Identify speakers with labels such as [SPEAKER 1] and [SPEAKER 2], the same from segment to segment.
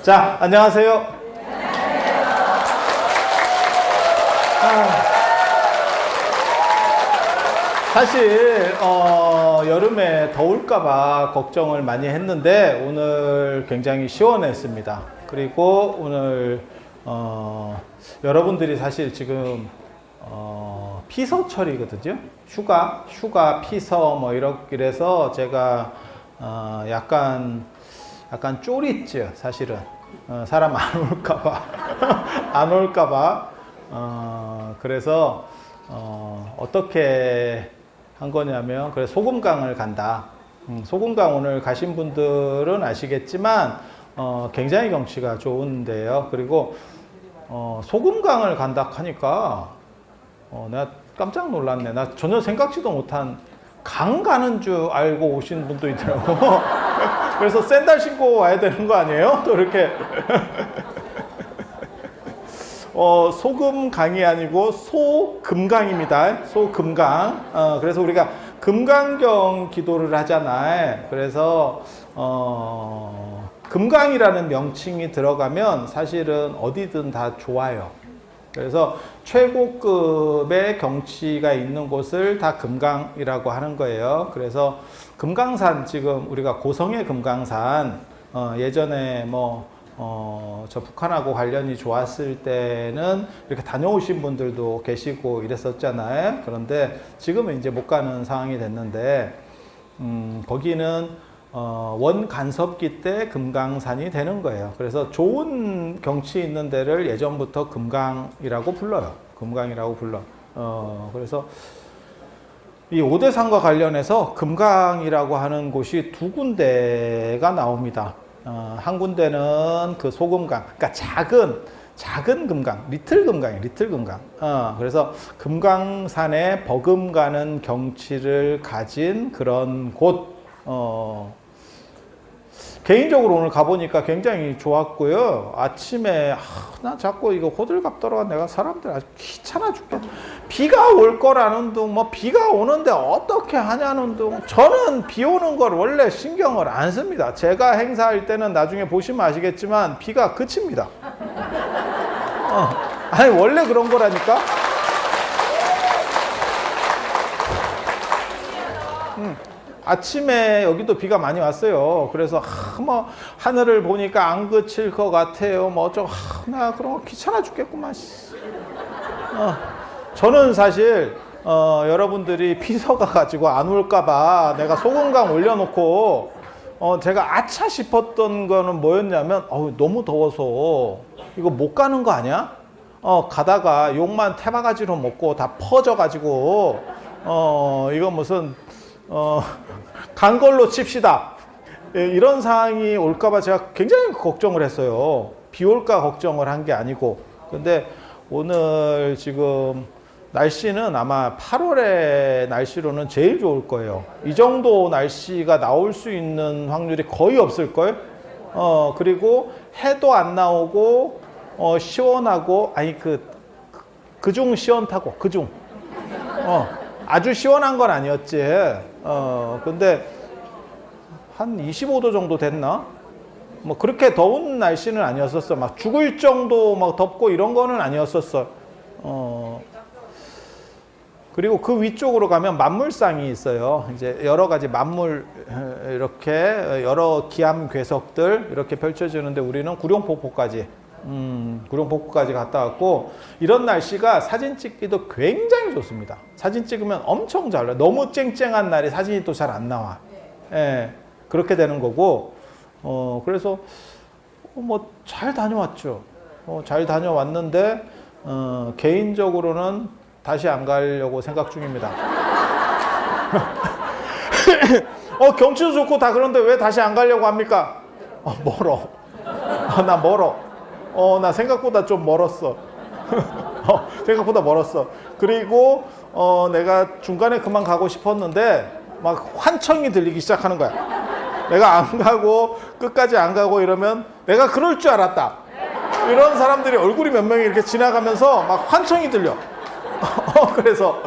[SPEAKER 1] 자, 안녕하세요. 사실 여름에 더울까봐 걱정을 많이 했는데 오늘 굉장히 시원했습니다. 그리고 오늘 여러분들이 사실 지금 피서철이거든요. 휴가, 피서 뭐 이래서 제가 약간 쫄있죠, 사실은. 사람 안 올까봐 안 올까봐. 그래서 어떻게 한 거냐면, 그래 소금강을 간다. 소금강 오늘 가신 분들은 아시겠지만 굉장히 경치가 좋은데요. 그리고 소금강을 간다 하니까 내가 깜짝 놀랐네. 나 전혀 생각지도 못한 강 가는 줄 알고 오신 분도 있더라고. 그래서 샌들 신고 와야 되는 거 아니에요? 또 이렇게. 소금강이 아니고 소금강입니다. 소금강. 그래서 우리가 금강경 기도를 하잖아요. 그래서 금강이라는 명칭이 들어가면 사실은 어디든 다 좋아요. 그래서 최고급의 경치가 있는 곳을 다 금강이라고 하는 거예요. 그래서 금강산, 지금 우리가 고성의 금강산, 예전에 저 북한하고 관련이 좋았을 때는 이렇게 다녀오신 분들도 계시고 이랬었잖아요. 그런데 지금은 이제 못 가는 상황이 됐는데, 거기는 원간섭기 때 금강산이 되는 거예요. 그래서 좋은 경치 있는 데를 예전부터 금강이라고 불러요. 금강이라고 불러. 그래서 이 오대산과 관련해서 금강이라고 하는 곳이 두 군데가 나옵니다. 한 군데는 그 소금강, 그러니까 작은 금강, 리틀 금강이에요. 리틀 금강. 그래서 금강산에 버금가는 경치를 가진 그런 곳. 개인적으로 오늘 가보니까 굉장히 좋았고요. 아침에 나 자꾸 이거 호들갑 떨어가 내가 사람들 아주 귀찮아 죽겠다. 비가 올 거라는 둥, 비가 오는데 어떻게 하냐는 둥. 저는 비 오는 걸 원래 신경을 안 씁니다. 제가 행사할 때는 나중에 보시면 아시겠지만 비가 그칩니다. 아니 원래 그런 거라니까. 아침에 여기도 비가 많이 왔어요. 그래서 하늘을 보니까 안 그칠 것 같아요. 나 그런 거 귀찮아 죽겠구만. 저는 사실 여러분들이 피서가 가지고 안 올까봐 내가 소금강 올려놓고 제가 아차 싶었던 거는 뭐였냐면, 너무 더워서 이거 못 가는 거 아니야? 가다가 욕만 태바가지로 먹고 다 퍼져가지고 이거 무슨 간 걸로 칩시다. 이런 상황이 올까봐 제가 굉장히 걱정을 했어요. 비 올까 걱정을 한 게 아니고. 근데 오늘 지금 날씨는 아마 8월의 날씨로는 제일 좋을 거예요. 이 정도 날씨가 나올 수 있는 확률이 거의 없을걸? 그리고 해도 안 나오고, 시원하고, 그중 시원타고, 그중. 아주 시원한 건 아니었지. 근데 한 25도 정도 됐나? 그렇게 더운 날씨는 아니었었어. 막 죽을 정도 덥고 이런 거는 아니었었어. 그리고 그 위쪽으로 가면 만물상이 있어요. 이제 여러 가지 만물, 이렇게 여러 기암 괴석들 이렇게 펼쳐지는데 우리는 구룡폭포까지 갔다 왔고, 이런 날씨가 사진 찍기도 굉장히 좋습니다. 사진 찍으면 엄청 잘 나와요. 너무 쨍쨍한 날에 사진이 또 잘 안 나와. 그렇게 되는 거고, 그래서 잘 다녀왔죠. 잘 다녀왔는데 개인적으로는 다시 안 가려고 생각 중입니다. 경치도 좋고 다 그런데 왜 다시 안 가려고 합니까? 멀어. 나 멀어. 나 생각보다 좀 멀었어. 생각보다 멀었어. 그리고 내가 중간에 그만 가고 싶었는데 막 환청이 들리기 시작하는 거야. 내가 안 가고 끝까지 안 가고 이러면 내가 그럴 줄 알았다. 이런 사람들이 얼굴이 몇 명이 이렇게 지나가면서 막 환청이 들려. 그래서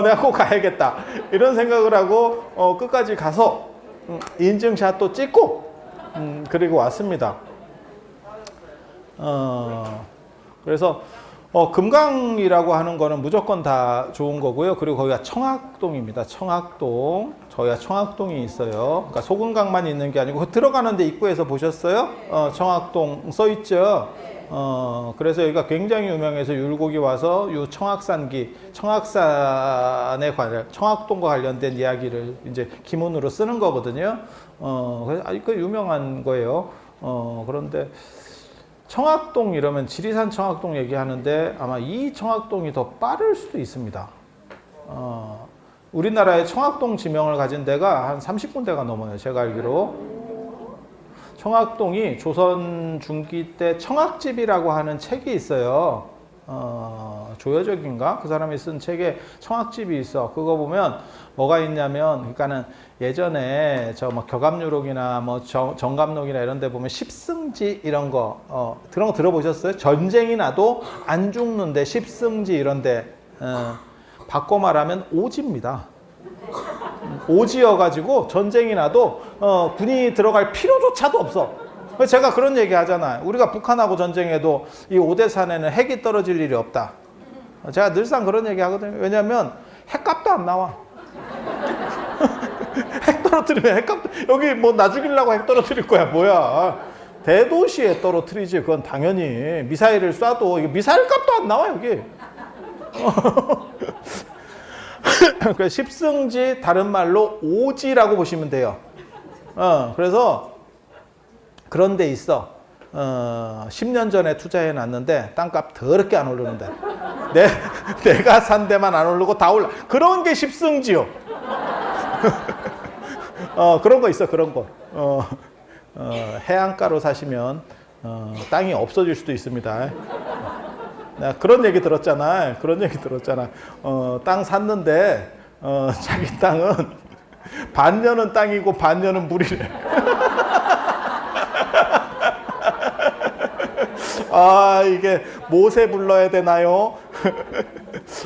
[SPEAKER 1] 내가 꼭 가야겠다 이런 생각을 하고 끝까지 가서 인증샷도 찍고 그리고 왔습니다. 그래서 금강이라고 하는 거는 무조건 다 좋은 거고요. 그리고 거기가 청학동입니다. 청학동. 저희가 청학동이 있어요. 그러니까 소금강만 있는 게 아니고 들어가는데 입구에서 보셨어요? 청학동 써 있죠. 그래서 여기가 굉장히 유명해서 율곡이 와서 요 청학산에 관련, 청학동과 관련된 이야기를 이제 기문으로 쓰는 거거든요. 그래서 그 유명한 거예요. 그런데 청학동 이러면 지리산 청학동 얘기하는데 아마 이 청학동이 더 빠를 수도 있습니다. 우리나라에 청학동 지명을 가진 데가 한 30군데가 넘어요. 제가 알기로. 청학동이 조선 중기 때 청학집이라고 하는 책이 있어요. 조여적인가? 그 사람이 쓴 책에 청학집이 있어. 그거 보면 뭐가 있냐면, 그러니까는 예전에 저 뭐 격암유록이나 뭐 정감록이나 이런 데 보면 십승지 이런 거, 그런 거 들어보셨어요? 전쟁이 나도 안 죽는데 십승지 이런 데, 바꿔 말하면 오지입니다. 오지여가지고 전쟁이 나도 군이 들어갈 필요조차도 없어. 제가 그런 얘기 하잖아요. 우리가 북한하고 전쟁해도 이 오대산에는 핵이 떨어질 일이 없다. 제가 늘상 그런 얘기 하거든요. 왜냐하면 핵값도 안 나와. 핵 떨어뜨리면 핵값도, 여기 뭐 나 죽이려고 핵 떨어뜨릴 거야 뭐야. 대도시에 떨어뜨리지. 그건 당연히 미사일을 쏴도 이게 미사일 값도 안 나와 여기. 그래서 십승지, 다른 말로 오지라고 보시면 돼요. 그래서 그런 데 있어. 10년 전에 투자해 놨는데 땅값 더럽게 안 오르는데 내가 산 데만 안 오르고 다 올라. 그런 게 십승지요. 그런 거 있어. 그런 거. 해안가로 사시면 땅이 없어질 수도 있습니다. 내가 그런 얘기 들었잖아. 땅 샀는데 자기 땅은 반년은 땅이고 반년은 물이래. 아, 이게 모세 불러야 되나요?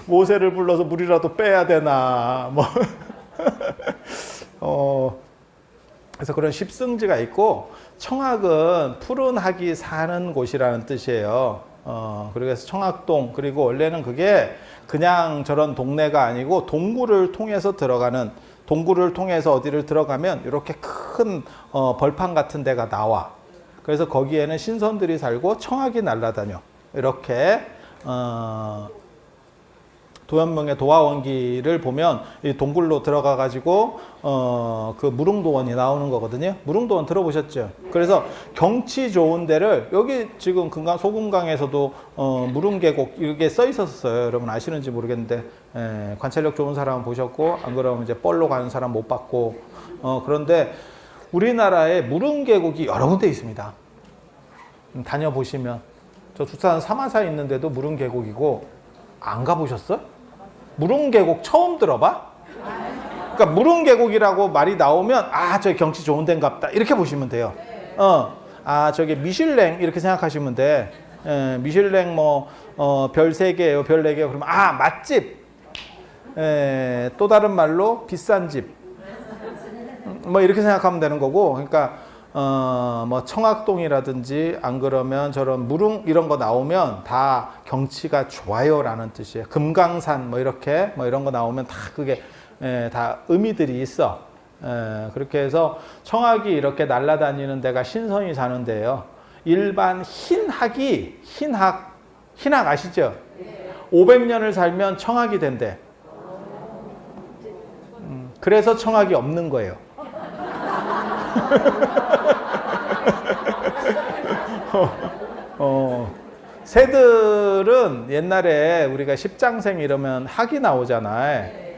[SPEAKER 1] 모세를 불러서 물이라도 빼야 되나? 뭐. 그래서 그런 십승지가 있고, 청학은 푸른 학이 사는 곳이라는 뜻이에요. 그래서 청학동, 그리고 원래는 그게 그냥 저런 동네가 아니고 동굴을 통해서 들어가는, 동굴을 통해서 어디를 들어가면 이렇게 큰 벌판 같은 데가 나와. 그래서 거기에는 신선들이 살고 청학이 날아다녀. 이렇게 도현명의 도화원기를 보면 이 동굴로 들어가 가지고 그 무릉도원이 나오는 거거든요. 무릉도원 들어보셨죠? 그래서 경치 좋은 데를, 여기 지금 소금강에서도 무릉계곡 이렇게 써 있었어요. 여러분 아시는지 모르겠는데, 관찰력 좋은 사람은 보셨고, 안 그러면 이제 뻘로 가는 사람 못 봤고. 그런데 우리나라에 무릉계곡이 여러 군데 있습니다. 다녀보시면. 저 두산 사마사에 있는데도 무릉계곡이고. 안 가보셨어요? 무릉계곡 처음 들어봐? 그러니까 무릉계곡이라고 말이 나오면 저기 경치 좋은 데인갑다 이렇게 보시면 돼요. 저기 미슐랭 이렇게 생각하시면 돼. 미슐랭 뭐 별 3개예요, 별 4개요. 그러면 맛집. 또 다른 말로 비싼 집. 뭐 이렇게 생각하면 되는 거고. 그러니까 뭐 청학동이라든지 안 그러면 저런 무릉 이런 거 나오면 다 경치가 좋아요라는 뜻이에요. 금강산 뭐 이렇게 뭐 이런 거 나오면 다 그게 다 의미들이 있어. 그렇게 해서 청학이 이렇게 날아다니는 데가 신선이 사는 데예요. 일반 흰학이 흰학 아시죠? 500년을 살면 청학이 된대. 그래서 청학이 없는 거예요. 새들은 옛날에 우리가 십장생 이러면 학이 나오잖아요.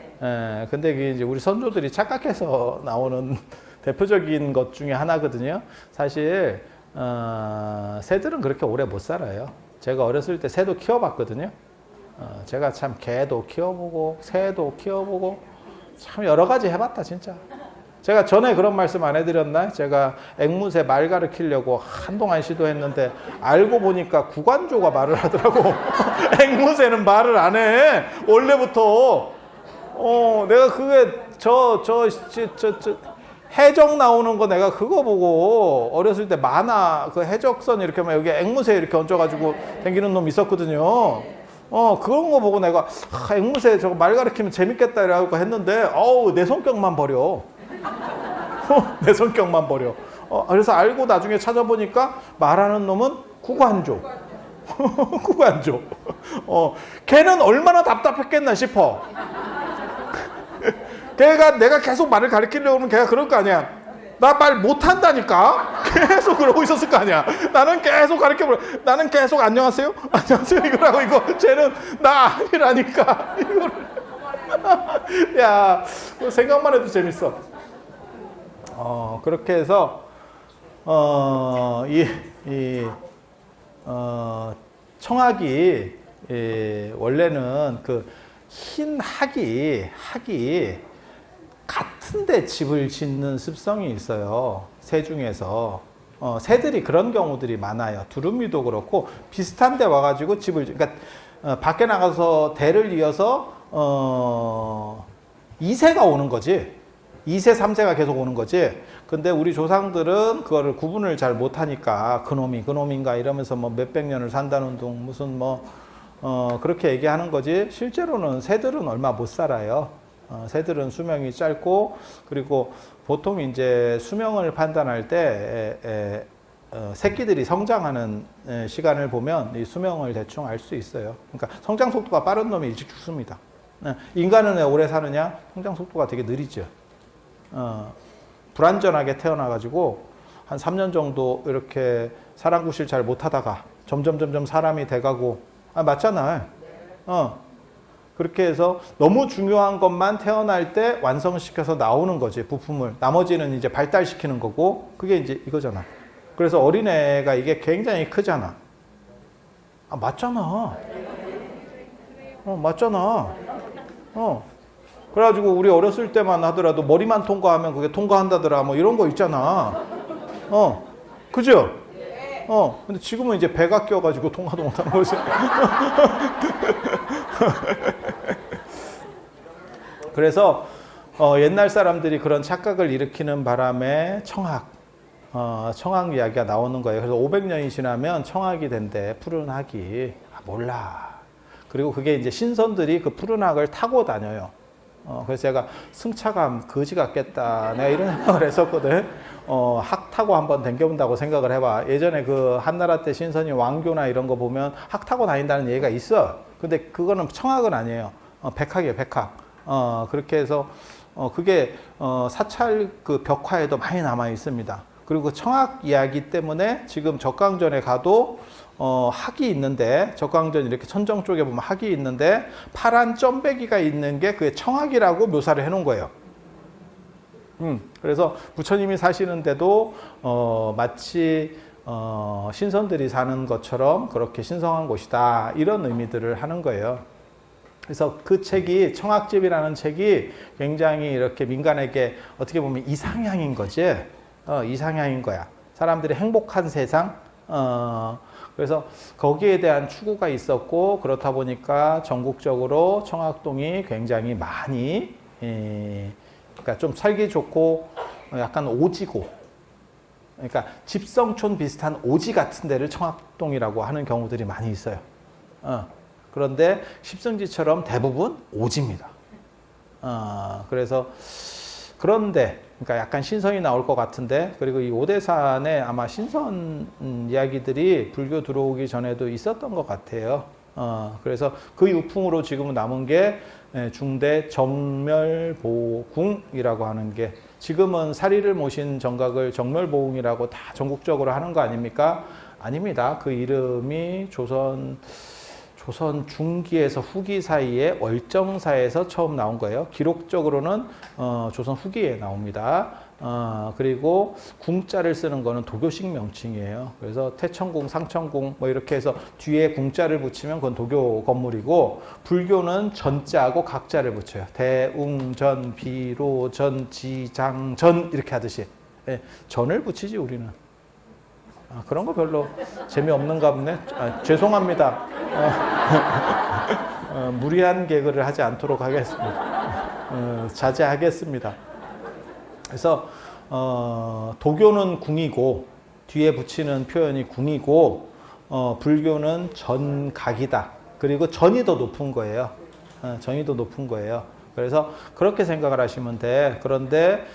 [SPEAKER 1] 근데 그게 이제 우리 선조들이 착각해서 나오는 대표적인 것 중에 하나거든요. 사실 새들은 그렇게 오래 못 살아요. 제가 어렸을 때 새도 키워봤거든요. 제가 참 개도 키워보고 새도 키워보고 참 여러 가지 해봤다 진짜. 제가 전에 그런 말씀 안 해드렸나요? 제가 앵무새 말 가르치려고 한동안 시도했는데 알고 보니까 구관조가 말을 하더라고. 앵무새는 말을 안 해. 원래부터. 내가 그게 해적 나오는 거 내가 그거 보고 어렸을 때 만화 그 해적선 이렇게 막 여기 앵무새 이렇게 얹어가지고 당기는 놈 있었거든요. 그런 거 보고 내가 앵무새 저거 말 가르치면 재밌겠다 이라고 했는데 어우 내 성격만 버려. 내 성격만 버려. 그래서 알고 나중에 찾아보니까 말하는 놈은 구관조. 구관조. 걔는 얼마나 답답했겠나 싶어. 걔가 내가 계속 말을 가르치려고 하면 걔가 그럴 거 아니야. 나 말 못한다니까? 계속 그러고 있었을 거 아니야. 나는 계속 가르쳐버려. 나는 계속 안녕하세요? 안녕하세요? 이거라고 이거. 쟤는 나 아니라니까. 이거를. 야, 생각만 해도 재밌어. 그렇게 해서, 청학이, 원래는 그 흰 학이 같은데 집을 짓는 습성이 있어요. 새 중에서. 새들이 그런 경우들이 많아요. 두루미도 그렇고 비슷한 데 와가지고 집을, 그러니까 밖에 나가서 대를 이어서 2세가 오는 거지. 2세, 3세가 계속 오는 거지. 근데 우리 조상들은 그거를 구분을 잘 못하니까 그놈이 그놈인가 이러면서 뭐 몇백 년을 산다는 둥 무슨 뭐 그렇게 얘기하는 거지. 실제로는 새들은 얼마 못 살아요. 새들은 수명이 짧고, 그리고 보통 이제 수명을 판단할 때 새끼들이 성장하는 시간을 보면 이 수명을 대충 알 수 있어요. 그러니까 성장 속도가 빠른 놈이 일찍 죽습니다. 인간은 왜 오래 사느냐? 성장 속도가 되게 느리죠. 불완전하게 태어나가지고 한 3년 정도 이렇게 사람 구실 잘 못하다가 점점 사람이 돼가고, 맞잖아. 그렇게 해서 너무 중요한 것만 태어날 때 완성시켜서 나오는 거지, 부품을. 나머지는 이제 발달시키는 거고, 그게 이제 이거잖아. 그래서 어린애가 이게 굉장히 크잖아. 맞잖아. 맞잖아. 그래가지고 우리 어렸을 때만 하더라도 머리만 통과하면 그게 통과한다더라, 뭐 이런 거 있잖아. 그죠? 근데 지금은 이제 배가 껴가지고 통과도 못하는 거지. 그래서 옛날 사람들이 그런 착각을 일으키는 바람에 청학 이야기가 나오는 거예요. 그래서 500년이 지나면 청학이 된대, 푸른 학이. 몰라. 그리고 그게 이제 신선들이 그 푸른 학을 타고 다녀요. 그래서 제가 승차감 거지 같겠다, 내가 이런 생각을 했었거든. 학 타고 한번 댕겨본다고 생각을 해봐. 예전에 그 한나라 때 신선이 왕교나 이런 거 보면 학 타고 다닌다는 얘기가 있어. 근데 그거는 청학은 아니에요. 백학이에요, 백학. 그렇게 해서 그게 사찰 그 벽화에도 많이 남아 있습니다. 그리고 그 청학 이야기 때문에 지금 적강전에 가도 학이 있는데, 적강전 이렇게 천정 쪽에 보면 학이 있는데 파란 점배기가 있는 게 그게 청학이라고 묘사를 해놓은 거예요. 그래서 부처님이 사시는데도 마치 신선들이 사는 것처럼 그렇게 신성한 곳이다, 이런 의미들을 하는 거예요. 그래서 그 책이, 청학집이라는 책이 굉장히 이렇게 민간에게 어떻게 보면 이상향인 거지. 이상향인 거야. 사람들이 행복한 세상. 그래서 거기에 대한 추구가 있었고, 그렇다 보니까 전국적으로 청학동이 굉장히 많이, 그러니까 좀 살기 좋고 약간 오지고, 그러니까 집성촌 비슷한 오지 같은 데를 청학동이라고 하는 경우들이 많이 있어요. 그런데 십승지처럼 대부분 오지입니다. 그래서 그런데, 그러니까 약간 신선이 나올 것 같은데, 그리고 이 오대산에 아마 신선 이야기들이 불교 들어오기 전에도 있었던 것 같아요. 그래서 그 유풍으로 지금은 남은 게 중대 정멸보궁이라고 하는 게, 지금은 사리를 모신 정각을 정멸보궁이라고 다 전국적으로 하는 거 아닙니까? 아닙니다. 그 이름이 조선 중기에서 후기 사이에 월정사에서 처음 나온 거예요. 기록적으로는 조선 후기에 나옵니다. 그리고 궁자를 쓰는 거는 도교식 명칭이에요. 그래서 태천궁, 상천궁 뭐 이렇게 해서 뒤에 궁자를 붙이면 그건 도교 건물이고, 불교는 전자하고 각자를 붙여요. 대웅전, 비로전, 지장전 이렇게 하듯이. 전을 붙이지 우리는. 그런 거 별로 재미없는가 보네. 죄송합니다. 무리한 개그를 하지 않도록 하겠습니다. 자제하겠습니다. 그래서 도교는 궁이고 뒤에 붙이는 표현이 궁이고 불교는 전각이다. 그리고 전이 더 높은 거예요. 전이 더 높은 거예요. 그래서 그렇게 생각을 하시면 돼. 그런데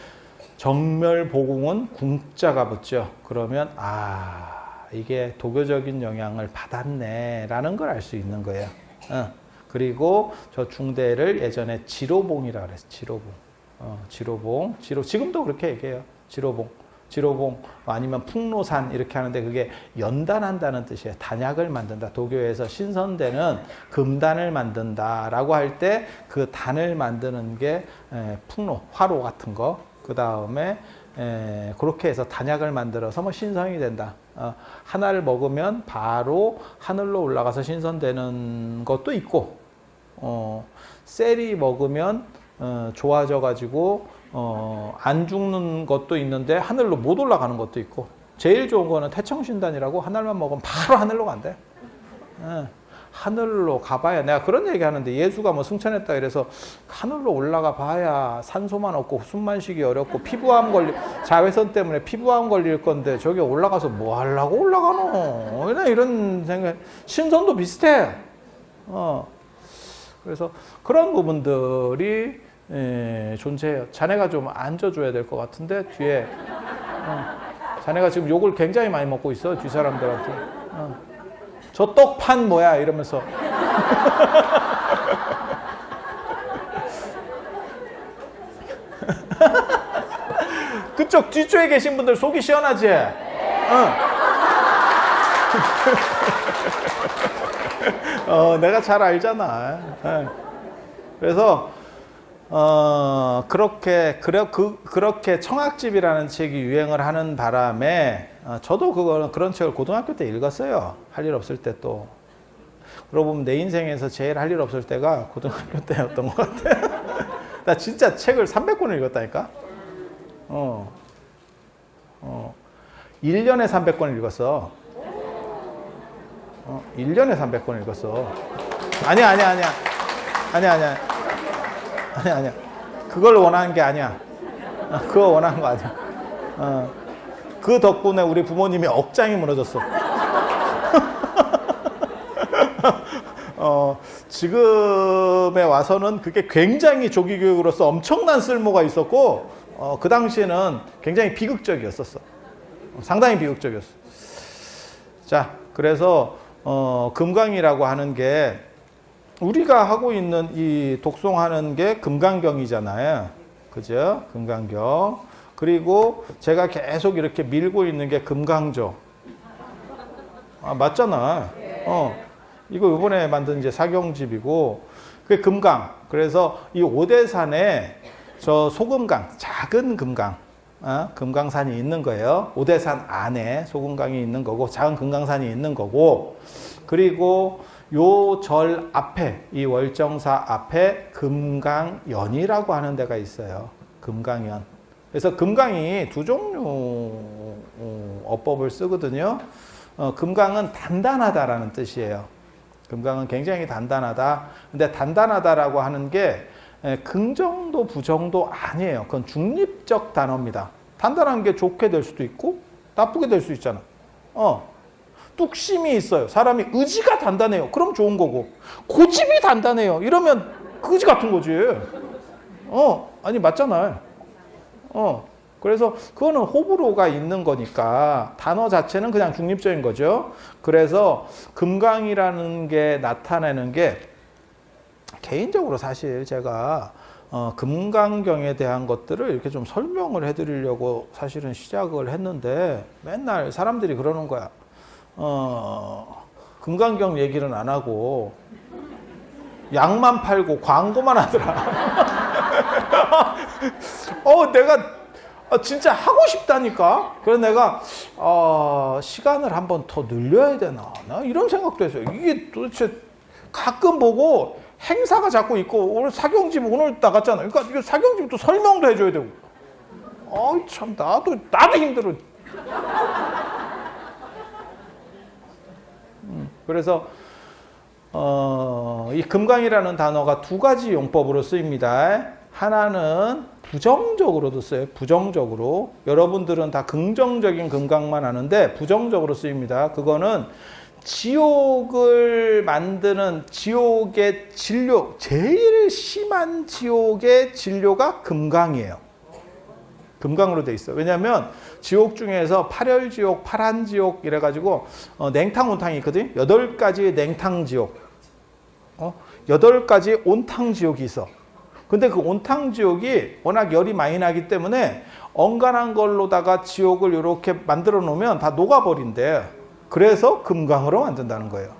[SPEAKER 1] 정멸보궁은 궁자가 붙죠. 그러면 이게 도교적인 영향을 받았네 라는 걸 알 수 있는 거예요. 그리고 저 중대를 예전에 지로봉이라 그랬어요. 지로봉. 지금도 그렇게 얘기해요. 지로봉 아니면 풍로산 이렇게 하는데 그게 연단한다는 뜻이에요. 단약을 만든다. 도교에서 신선대는 금단을 만든다라고 할 때 그 단을 만드는 게 풍로, 화로 같은 거. 그 다음에 그렇게 해서 단약을 만들어서 뭐 신성이 된다. 하나를 먹으면 바로 하늘로 올라가서 신선되는 것도 있고, 셀이 먹으면 좋아져 가지고 안 죽는 것도 있는데 하늘로 못 올라가는 것도 있고, 제일 좋은 거는 태청신단이라고 하나만 먹으면 바로 하늘로 간대. 하늘로 가봐야, 내가 그런 얘기 하는데 예수가 뭐 승천했다 이래서 하늘로 올라가 봐야 산소만 없고 숨만 쉬기 어렵고 자외선 때문에 피부암 걸릴 건데 저기 올라가서 뭐 하려고 올라가노? 이런 생각. 신선도 비슷해. 그래서 그런 부분들이 존재해요. 자네가 좀 앉아줘야 될 것 같은데 뒤에 자네가 지금 욕을 굉장히 많이 먹고 있어 뒤 사람들한테. 저 떡판 뭐야 이러면서. 그쪽 뒤쪽에 계신 분들 속이 시원하지? 내가 잘 알잖아. 그래서 그렇게 청학집이라는 책이 유행을 하는 바람에 저도 그런 책을 고등학교 때 읽었어요. 할 일 없을 때 또. 그러고 보면 내 인생에서 제일 할 일 없을 때가 고등학교 때였던 것 같아. 나 진짜 책을 300권을 읽었다니까. 1년에 300권을 읽었어. 1년에 300권을 읽었어. 아니야. 그걸 원하는 게 아니야. 그거 원하는 거 아니야. 그 덕분에 우리 부모님이 억장이 무너졌어. 지금에 와서는 그게 굉장히 조기 교육으로서 엄청난 쓸모가 있었고, 그 당시에는 굉장히 비극적이었었어. 상당히 비극적이었어. 자, 그래서 금강이라고 하는 게 우리가 하고 있는 이 독송하는 게 금강경이잖아요. 그죠? 금강경. 그리고 제가 계속 이렇게 밀고 있는 게 금강조. 맞잖아. 이거 이번에 만든 이제 사경집이고, 그게 금강. 그래서 이 오대산에 저 소금강, 작은 금강, 금강산이 있는 거예요. 오대산 안에 소금강이 있는 거고, 작은 금강산이 있는 거고, 그리고 요 절 앞에, 이 월정사 앞에 금강연이라고 하는 데가 있어요. 금강연. 그래서 금강이 두 종류 어법을 쓰거든요. 금강은 단단하다라는 뜻이에요. 금강은 굉장히 단단하다. 근데 단단하다라고 하는 게 긍정도 부정도 아니에요. 그건 중립적 단어입니다. 단단한 게 좋게 될 수도 있고 나쁘게 될 수 있잖아. 뚝심이 있어요. 사람이 의지가 단단해요. 그럼 좋은 거고, 고집이 단단해요. 이러면 그지 같은 거지. 아니 맞잖아요. 그래서 그거는 호불호가 있는 거니까 단어 자체는 그냥 중립적인 거죠. 그래서 금강이라는 게 나타내는 게, 개인적으로 사실 제가 금강경에 대한 것들을 이렇게 좀 설명을 해드리려고 사실은 시작을 했는데 맨날 사람들이 그러는 거야. 금강경 얘기는 안 하고 약만 팔고 광고만 하더라. 내가 진짜 하고 싶다니까. 그래서 내가 시간을 한번 더 늘려야 되나, 나 이런 생각도 했어요. 이게 도대체 가끔 보고 행사가 자꾸 있고, 오늘 사경집 오늘 나갔잖아. 그러니까 이거 사경집도 설명도 해줘야 되고. 참 나도 힘들어. 그래서 이 금강이라는 단어가 두 가지 용법으로 쓰입니다. 하나는 부정적으로도 써요. 부정적으로. 여러분들은 다 긍정적인 금강만 하는데 부정적으로 쓰입니다. 그거는 지옥을 만드는 지옥의 진료, 제일 심한 지옥의 진료가 금강이에요. 금강으로 돼 있어요. 왜냐하면 지옥 중에서 팔열지옥, 파란지옥 이래가지고 냉탕, 온탕이 있거든요. 8가지의 냉탕지옥, 8가지 온탕지옥이 있어. 근데 그 온탕지옥이 워낙 열이 많이 나기 때문에 엉간한 걸로다가 지옥을 이렇게 만들어 놓으면 다 녹아버린대. 그래서 금강으로 만든다는 거예요.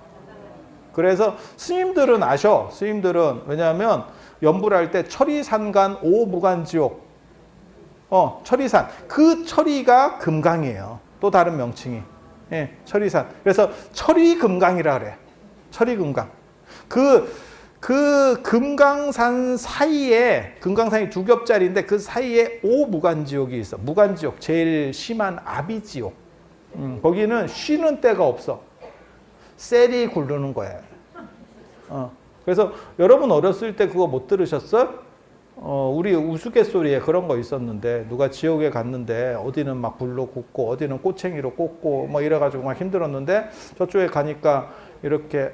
[SPEAKER 1] 그래서 스님들은 아셔. 스님들은 왜냐하면 연불 할 때 철이산간 오무간지옥, 철이산, 그 철이가 금강이에요. 또 다른 명칭이, 예, 철이산. 그래서 철이금강이라 그래. 철이금강. 그 금강산 사이에, 금강산이 2겹짜리인데 그 사이에 오무간지옥이 있어. 무간지옥, 제일 심한 아비지옥. 거기는 쉬는 때가 없어. 셀이 굴르는 거야. 그래서 여러분 어렸을 때 그거 못 들으셨어? 우리 우스갯소리에 그런 거 있었는데, 누가 지옥에 갔는데 어디는 막 불로 굽고 어디는 꼬챙이로 꽂고 뭐 이래가지고 막 힘들었는데, 저쪽에 가니까 이렇게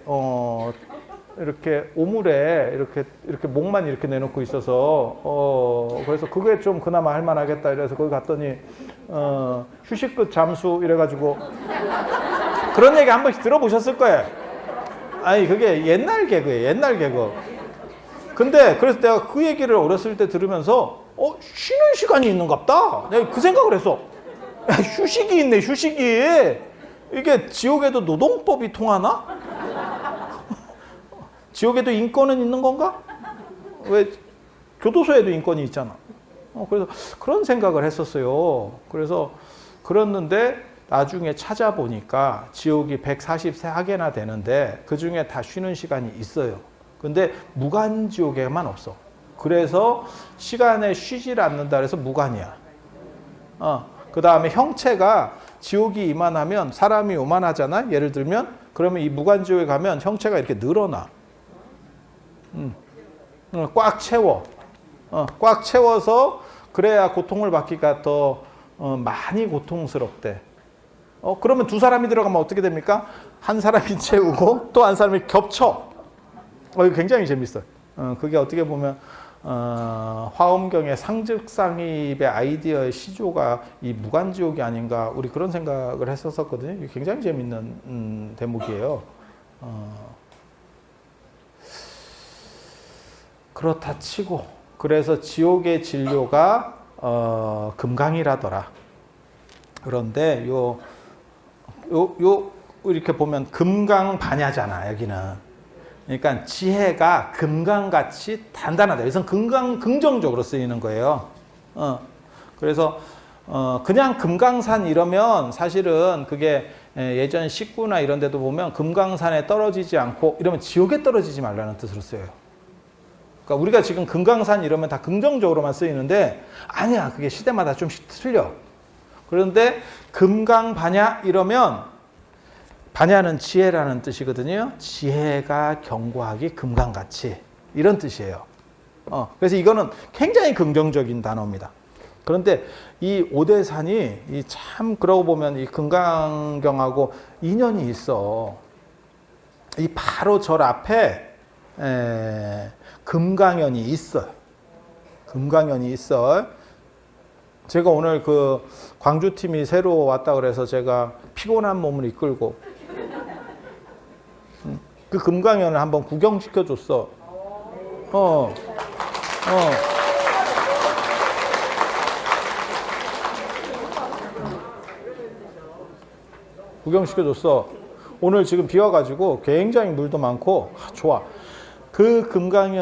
[SPEAKER 1] 이렇게 오물에 이렇게 목만 이렇게 내놓고 있어서 그래서 그게 좀 그나마 할만하겠다 이래서 거기 갔더니 휴식 끝 잠수 이래가지고, 그런 얘기 한 번씩 들어보셨을 거예요. 아니 그게 옛날 개그예요. 옛날 개그. 근데 그래서 내가 그 얘기를 어렸을 때 들으면서 쉬는 시간이 있는갑다. 내가 그 생각을 했어. 야, 휴식이 있네, 휴식이. 이게 지옥에도 노동법이 통하나? 지옥에도 인권은 있는 건가? 왜 교도소에도 인권이 있잖아. 그래서 그런 생각을 했었어요. 그래서 그랬는데 나중에 찾아보니까 지옥이 144개나 되는데 그 중에 다 쉬는 시간이 있어요. 근데 무간지옥에만 없어. 그래서 시간에 쉬질 않는다 그래서 무간이야. 그 다음에 형체가 지옥이 이만하면 사람이 요만하잖아. 예를 들면 그러면 이 무간지옥에 가면 형체가 이렇게 늘어나. 꽉 채워. 꽉 채워서 그래야 고통을 받기가 더 많이 고통스럽대. 그러면 두 사람이 들어가면 어떻게 됩니까? 한 사람이 채우고 또 한 사람이 겹쳐. 이거 굉장히 재밌어요. 그게 어떻게 보면 화엄경의 상즉상입의 아이디어의 시조가 이 무간지옥이 아닌가, 우리 그런 생각을 했었거든요. 이게 굉장히 재밌는 대목이에요. 그렇다 치고, 그래서 지옥의 진료가 금강이라더라. 그런데 이렇게 보면 금강반야잖아, 여기는. 그러니까 지혜가 금강같이 단단하다. 여기서 긍정적으로 쓰이는 거예요. 그래서 그냥 금강산 이러면 사실은 그게 예전 식구나 이런 데도 보면 금강산에 떨어지지 않고 이러면 지옥에 떨어지지 말라는 뜻으로 쓰여요. 그러니까 우리가 지금 금강산 이러면 다 긍정적으로만 쓰이는데 아니야, 그게 시대마다 좀씩 틀려. 그런데 금강반야 이러면, 반야는 지혜라는 뜻이거든요. 지혜가 견고하기 금강같이, 이런 뜻이에요. 그래서 이거는 굉장히 긍정적인 단어입니다. 그런데 이 오대산이 참 그러고 보면 이 금강경하고 인연이 있어. 이 바로 절 앞에 금강연이 있어요. 금강연이 있어. 제가 오늘 그 광주팀이 새로 왔다 그래서 제가 피곤한 몸을 이끌고 그 금강연을 한번 구경시켜 줬어. 구경시켜 줬어. 오늘 지금 비 와가지고 굉장히 물도 많고 좋아. 그 금강연이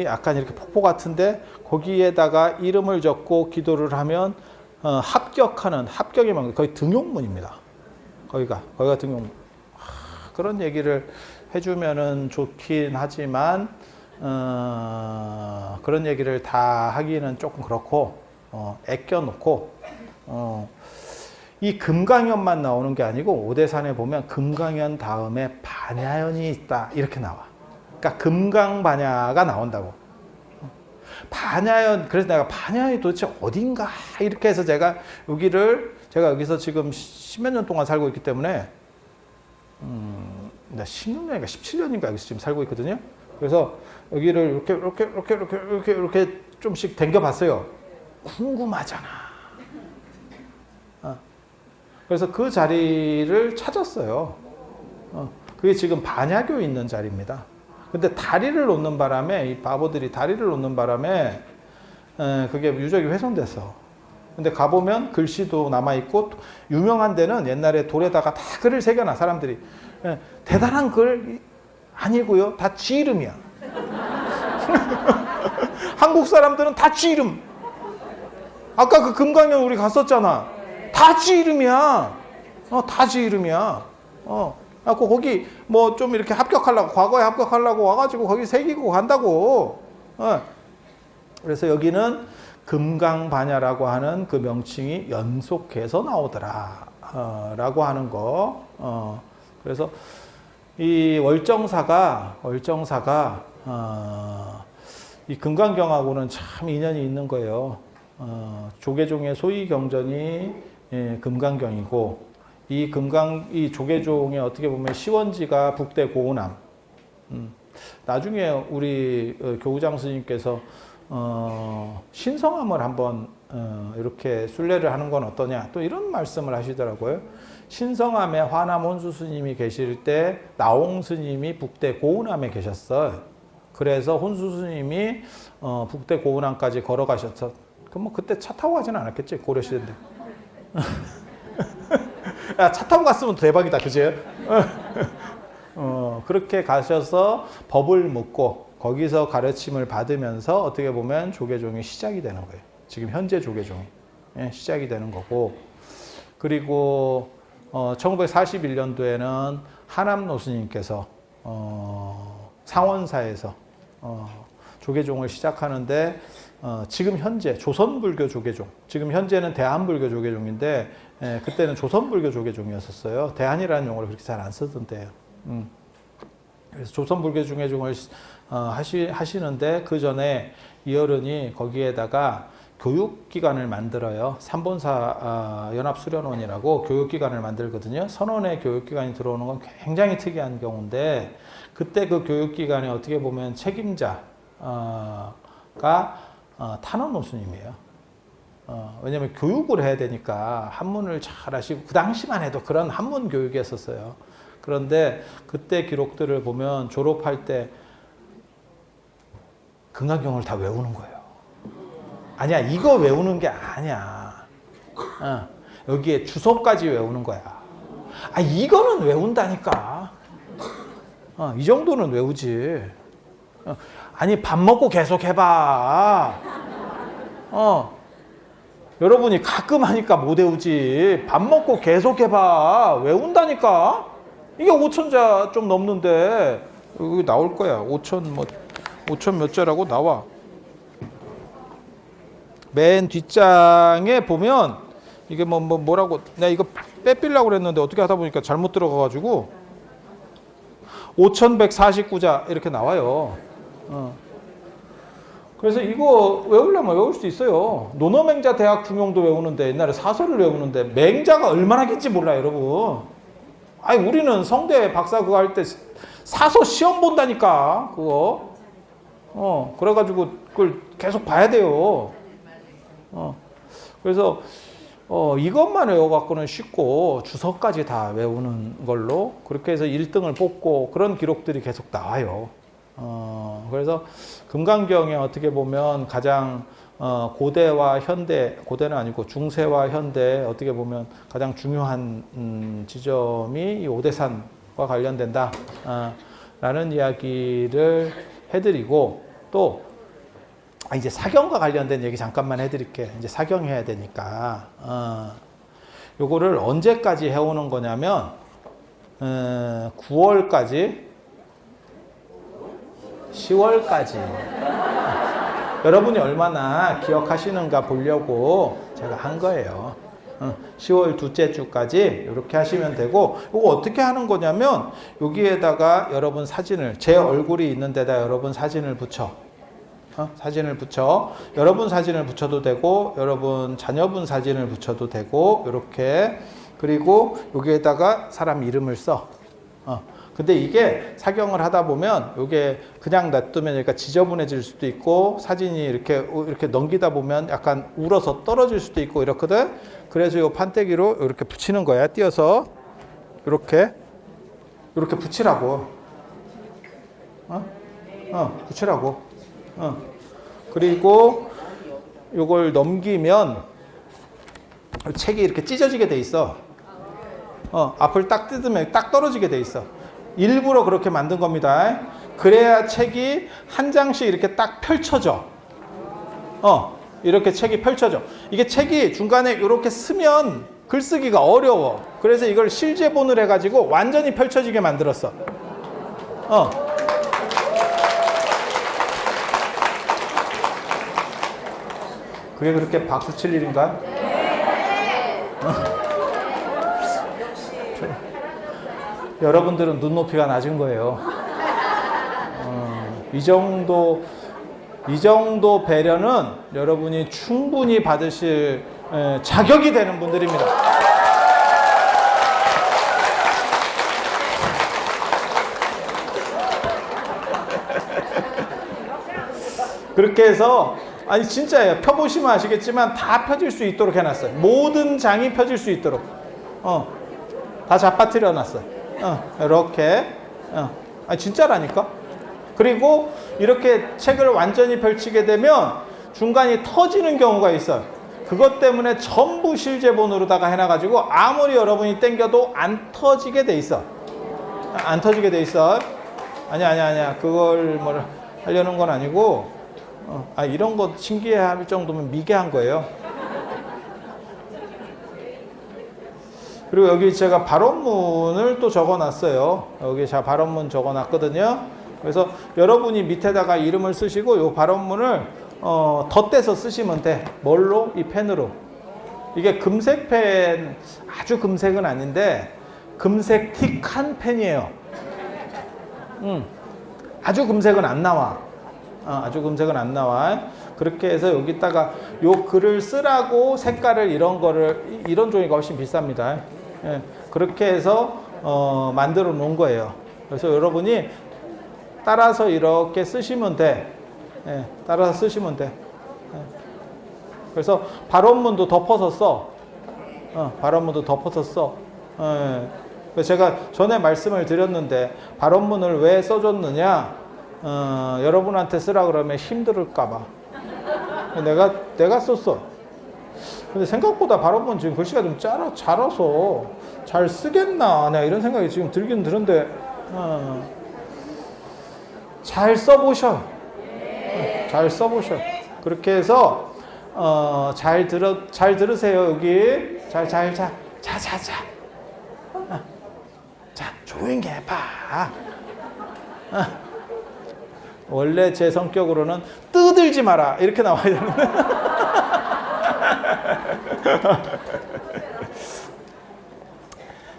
[SPEAKER 1] 약간 이렇게 폭포 같은데 거기에다가 이름을 적고 기도를 하면 합격이면 거의 등용문입니다. 거기가 등용문. 그런 얘기를 해주면은 좋긴 하지만 그런 얘기를 다 하기는 조금 그렇고 아껴놓고 이 금강연만 나오는 게 아니고 오대산에 보면 금강연 다음에 반야연이 있다 이렇게 나와. 그러니까 금강반야가 나온다고. 반야연, 그래서 내가 반야연이 도대체 어딘가 이렇게 해서 제가 여기서 지금 10몇 년 동안 살고 있기 때문에 나 16년인가 17년인가 여기서 지금 살고 있거든요. 그래서 여기를 이렇게 좀씩 댕겨봤어요. 궁금하잖아. 그래서 그 자리를 찾았어요. 그게 지금 반야교 있는 자리입니다. 근데 다리를 놓는 바람에, 이 바보들이 다리를 놓는 바람에 그게 유적이 훼손됐어. 근데 가보면 글씨도 남아있고, 유명한 데는 옛날에 돌에다가 다 글을 새겨놔, 사람들이. 대단한 글 아니고요. 다 지 이름이야. 한국 사람들은 다 지 이름. 아까 그 금강연 우리 갔었잖아. 다 지 이름이야. 다 지 이름이야. 거기 뭐 좀 이렇게 합격하려고, 과거에 합격하려고 와가지고 거기 새기고 간다고. 그래서 여기는 금강반야라고 하는 그 명칭이 연속해서 나오더라. 라고 하는 거. 그래서 이 월정사가 이 금강경하고는 참 인연이 있는 거예요. 조계종의 소위 경전이 금강경이고, 이 조계종의 어떻게 보면 시원지가 북대 고운암. 나중에 우리 교우장 스님께서 신성함을 한번 이렇게 순례를 하는 건 어떠냐, 또 이런 말씀을 하시더라고요. 신성함에 화남 혼수 스님이 계실 때 나홍 스님이 북대 고운암에 계셨어요. 그래서 혼수 스님이 북대 고운암까지 걸어가셨어. 그럼 뭐 그때 차 타고 가지는 않았겠지, 고려시대인데. 야, 차 타고 갔으면 대박이다, 그지? 그렇게 가셔서 법을 묻고 거기서 가르침을 받으면서 어떻게 보면 조계종이 시작이 되는 거예요. 지금 현재 조계종이 시작이 되는 거고, 그리고 1941년도에는 하남노 스님께서 상원사에서 조계종을 시작하는데, 지금 현재 조선불교 조계종, 지금 현재는 대한불교 조계종인데 그때는 조선불교 조계종이었었어요. 대한이라는 용어를 그렇게 잘 안 쓰던 때예요. 그래서 조선불교 조계종을 하시는데, 그 전에 이어른이 거기에다가 교육기관을 만들어요. 삼본사 연합수련원이라고 교육기관을 만들거든요. 선원의 교육기관이 들어오는 건 굉장히 특이한 경우인데, 그때 그 교육기관의 어떻게 보면 책임자가 탄원 스님이에요. 왜냐하면 교육을 해야 되니까 한문을 잘 하시고, 그 당시만 해도 그런 한문 교육이었었어요. 그런데 그때 기록들을 보면 졸업할 때 금강경을 다 외우는 거예요. 아니야, 이거 외우는 게 아니야. 여기에 주소까지 외우는 거야. 이거는 외운다니까. 이 정도는 외우지. 아니, 밥 먹고 계속 해봐. 여러분이 가끔 하니까 못 외우지. 밥 먹고 계속 해봐. 외운다니까. 이게 5천자 좀 넘는데 여기 나올 거야. 5천 몇 자라고 나와. 맨 뒷장에 보면 이게 뭐라고, 내가 이거 빼필라고 그랬는데 어떻게 하다 보니까 잘못 들어가가지고 5149자 이렇게 나와요. 그래서 이거 외우려면 외울 수 있어요. 논어맹자 대학 중용도 외우는데, 옛날에 사설을 외우는데 맹자가 얼마나 긴지 몰라요, 여러분. 우리는 성대 박사 그거 할 때 사서 시험 본다니까, 그거. 그래가지고 그걸 계속 봐야 돼요. 그래서 이것만 외워갖고는 쉽고, 주석까지 다 외우는 걸로 그렇게 해서 1등을 뽑고, 그런 기록들이 계속 나와요. 그래서 금강경에 어떻게 보면 가장 고대와 현대, 고대는 아니고 중세와 현대 어떻게 보면 가장 중요한 지점이 이 오대산과 관련된다 라는 이야기를 해드리고, 또 이제 사경과 관련된 얘기 잠깐만 해드릴게. 이제 사경해야 되니까 요거를 언제까지 해오는 거냐면 9월까지 10월까지 여러분이 얼마나 기억하시는가 보려고 제가 한 거예요. 10월 둘째 주까지 이렇게 하시면 되고, 이거 어떻게 하는 거냐면 여기에다가 여러분 사진을, 제 얼굴이 있는 데다 여러분 사진을 붙여. 사진을 붙여. 여러분 사진을 붙여도 되고, 여러분 자녀분 사진을 붙여도 되고, 이렇게. 그리고 여기에다가 사람 이름을 써. 근데 이게 착용을 하다 보면 이게 그냥 놔두면 그러니까 지저분해질 수도 있고, 사진이 이렇게 넘기다 보면 약간 울어서 떨어질 수도 있고 이렇거든. 그래서 이 판때기로 이렇게 붙이는 거야. 띄어서 이렇게 붙이라고. 붙이라고. 그리고 이걸 넘기면 책이 이렇게 찢어지게 돼 있어. 앞을 딱 뜯으면 딱 떨어지게 돼 있어. 일부러 그렇게 만든 겁니다. 그래야 책이 한 장씩 이렇게 딱 펼쳐져. 이렇게 책이 펼쳐져. 이게 책이 중간에 이렇게 쓰면 글쓰기가 어려워. 그래서 이걸 실제본을 해가지고 완전히 펼쳐지게 만들었어. 그게 그렇게 박수 칠 일인가? 여러분들은 눈높이가 낮은 거예요. 이 정도 배려는 여러분이 충분히 받으실 자격이 되는 분들입니다. 그렇게 해서 아니 진짜예요. 펴보시면 아시겠지만 다 펴질 수 있도록 해놨어요. 모든 장이 펴질 수 있도록 다 잡아뜨려 놨어요. 이렇게 아니 진짜라니까. 그리고 이렇게 책을 완전히 펼치게 되면 중간이 터지는 경우가 있어요. 그것 때문에 전부 실제본으로다가 해놔가지고 아무리 여러분이 당겨도 안 터지게 돼 있어. 안 터지게 돼 있어. 아니야. 그걸 뭐라 하려는 건 아니고 이런 거 신기해할 정도면 미개한 거예요. 그리고 여기 제가 발언문을 또 적어놨어요. 여기 제가 발언문 적어놨거든요. 그래서 여러분이 밑에다가 이름을 쓰시고 이 발언문을 덧대서 쓰시면 돼. 뭘로? 이 펜으로. 이게 금색 펜, 아주 금색은 아닌데 금색 틱한 펜이에요. 아주 금색은 안 나와. 아주 금색은 안 나와. 그렇게 해서 여기다가 요 글을 쓰라고 색깔을 이런 종이가 훨씬 비쌉니다. 예, 그렇게 해서 만들어 놓은 거예요. 그래서 여러분이 따라서 이렇게 쓰시면 돼. 예, 따라서 쓰시면 돼. 예. 그래서 발언문도 덮어서 써. 발언문도 덮어서 써. 예. 그래서 제가 전에 말씀을 드렸는데 발언문을 왜 써줬느냐? 여러분한테 쓰라 그러면 힘들을까봐. 내가 썼어. 근데 생각보다 발언문 지금 글씨가 좀 자라서 잘 쓰겠나 내가 이런 생각이 지금 들긴 드는데 잘 써보셔. 잘 써보셔. 그렇게 해서 잘 들으세요. 여기 자 조용히 해봐. 원래 제 성격으로는 뜨들지 마라 이렇게 나와야 되는데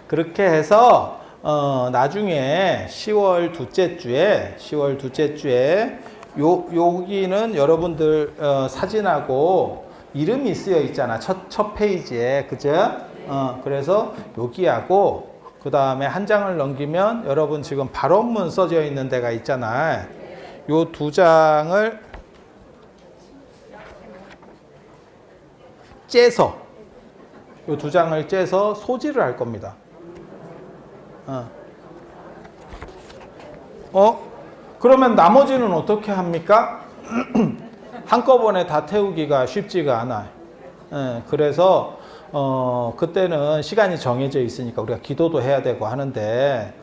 [SPEAKER 1] 그렇게 해서 나중에 10월 둘째 주에 여기는 여러분들 사진하고 이름이 쓰여 있잖아. 첫 페이지에. 그죠? 그래서 여기하고 그 다음에 한 장을 넘기면 여러분 지금 발언문 써져 있는 데가 있잖아. 요 두 장을 째서 요 두 장을 째서 소지를 할 겁니다. 그러면 나머지는 어떻게 합니까? 한꺼번에 다 태우기가 쉽지가 않아요. 그래서 그때는 시간이 정해져 있으니까 우리가 기도도 해야 되고 하는데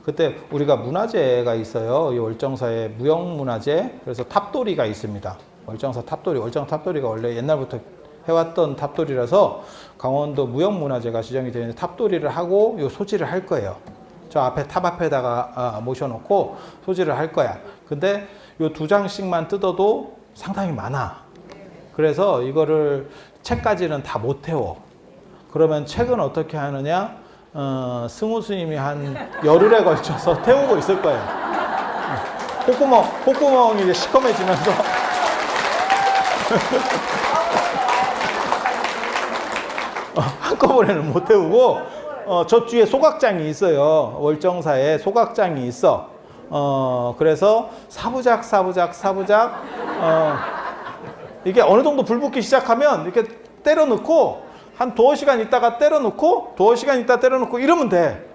[SPEAKER 1] 그때 우리가 문화재가 있어요. 이 월정사에 무형문화재. 그래서 탑돌이가 있습니다. 월정사 탑돌이가 원래 옛날부터 해왔던 탑돌이라서 강원도 무형문화재가 지정이 되어 있는데 탑돌이를 하고 요 소지를 할 거예요. 저 앞에 탑 앞에다가 모셔놓고 소지를 할 거야. 근데 요 두 장씩만 뜯어도 상당히 많아. 그래서 이거를 책까지는 다 못 태워. 그러면 책은 어떻게 하느냐? 승우 스님이 한 열흘에 걸쳐서 태우고 있을 거예요. 콧구멍이 이제 시커매지면서 한꺼번에는 못 태우고 저 뒤에 소각장이 있어요. 월정사에 소각장이 있어. 그래서 사부작 이게 어느 정도 불 붙기 시작하면 이렇게 때려 넣고 한 두어 시간 있다가 때려 넣고 두어 시간 있다 때려 넣고 이러면 돼.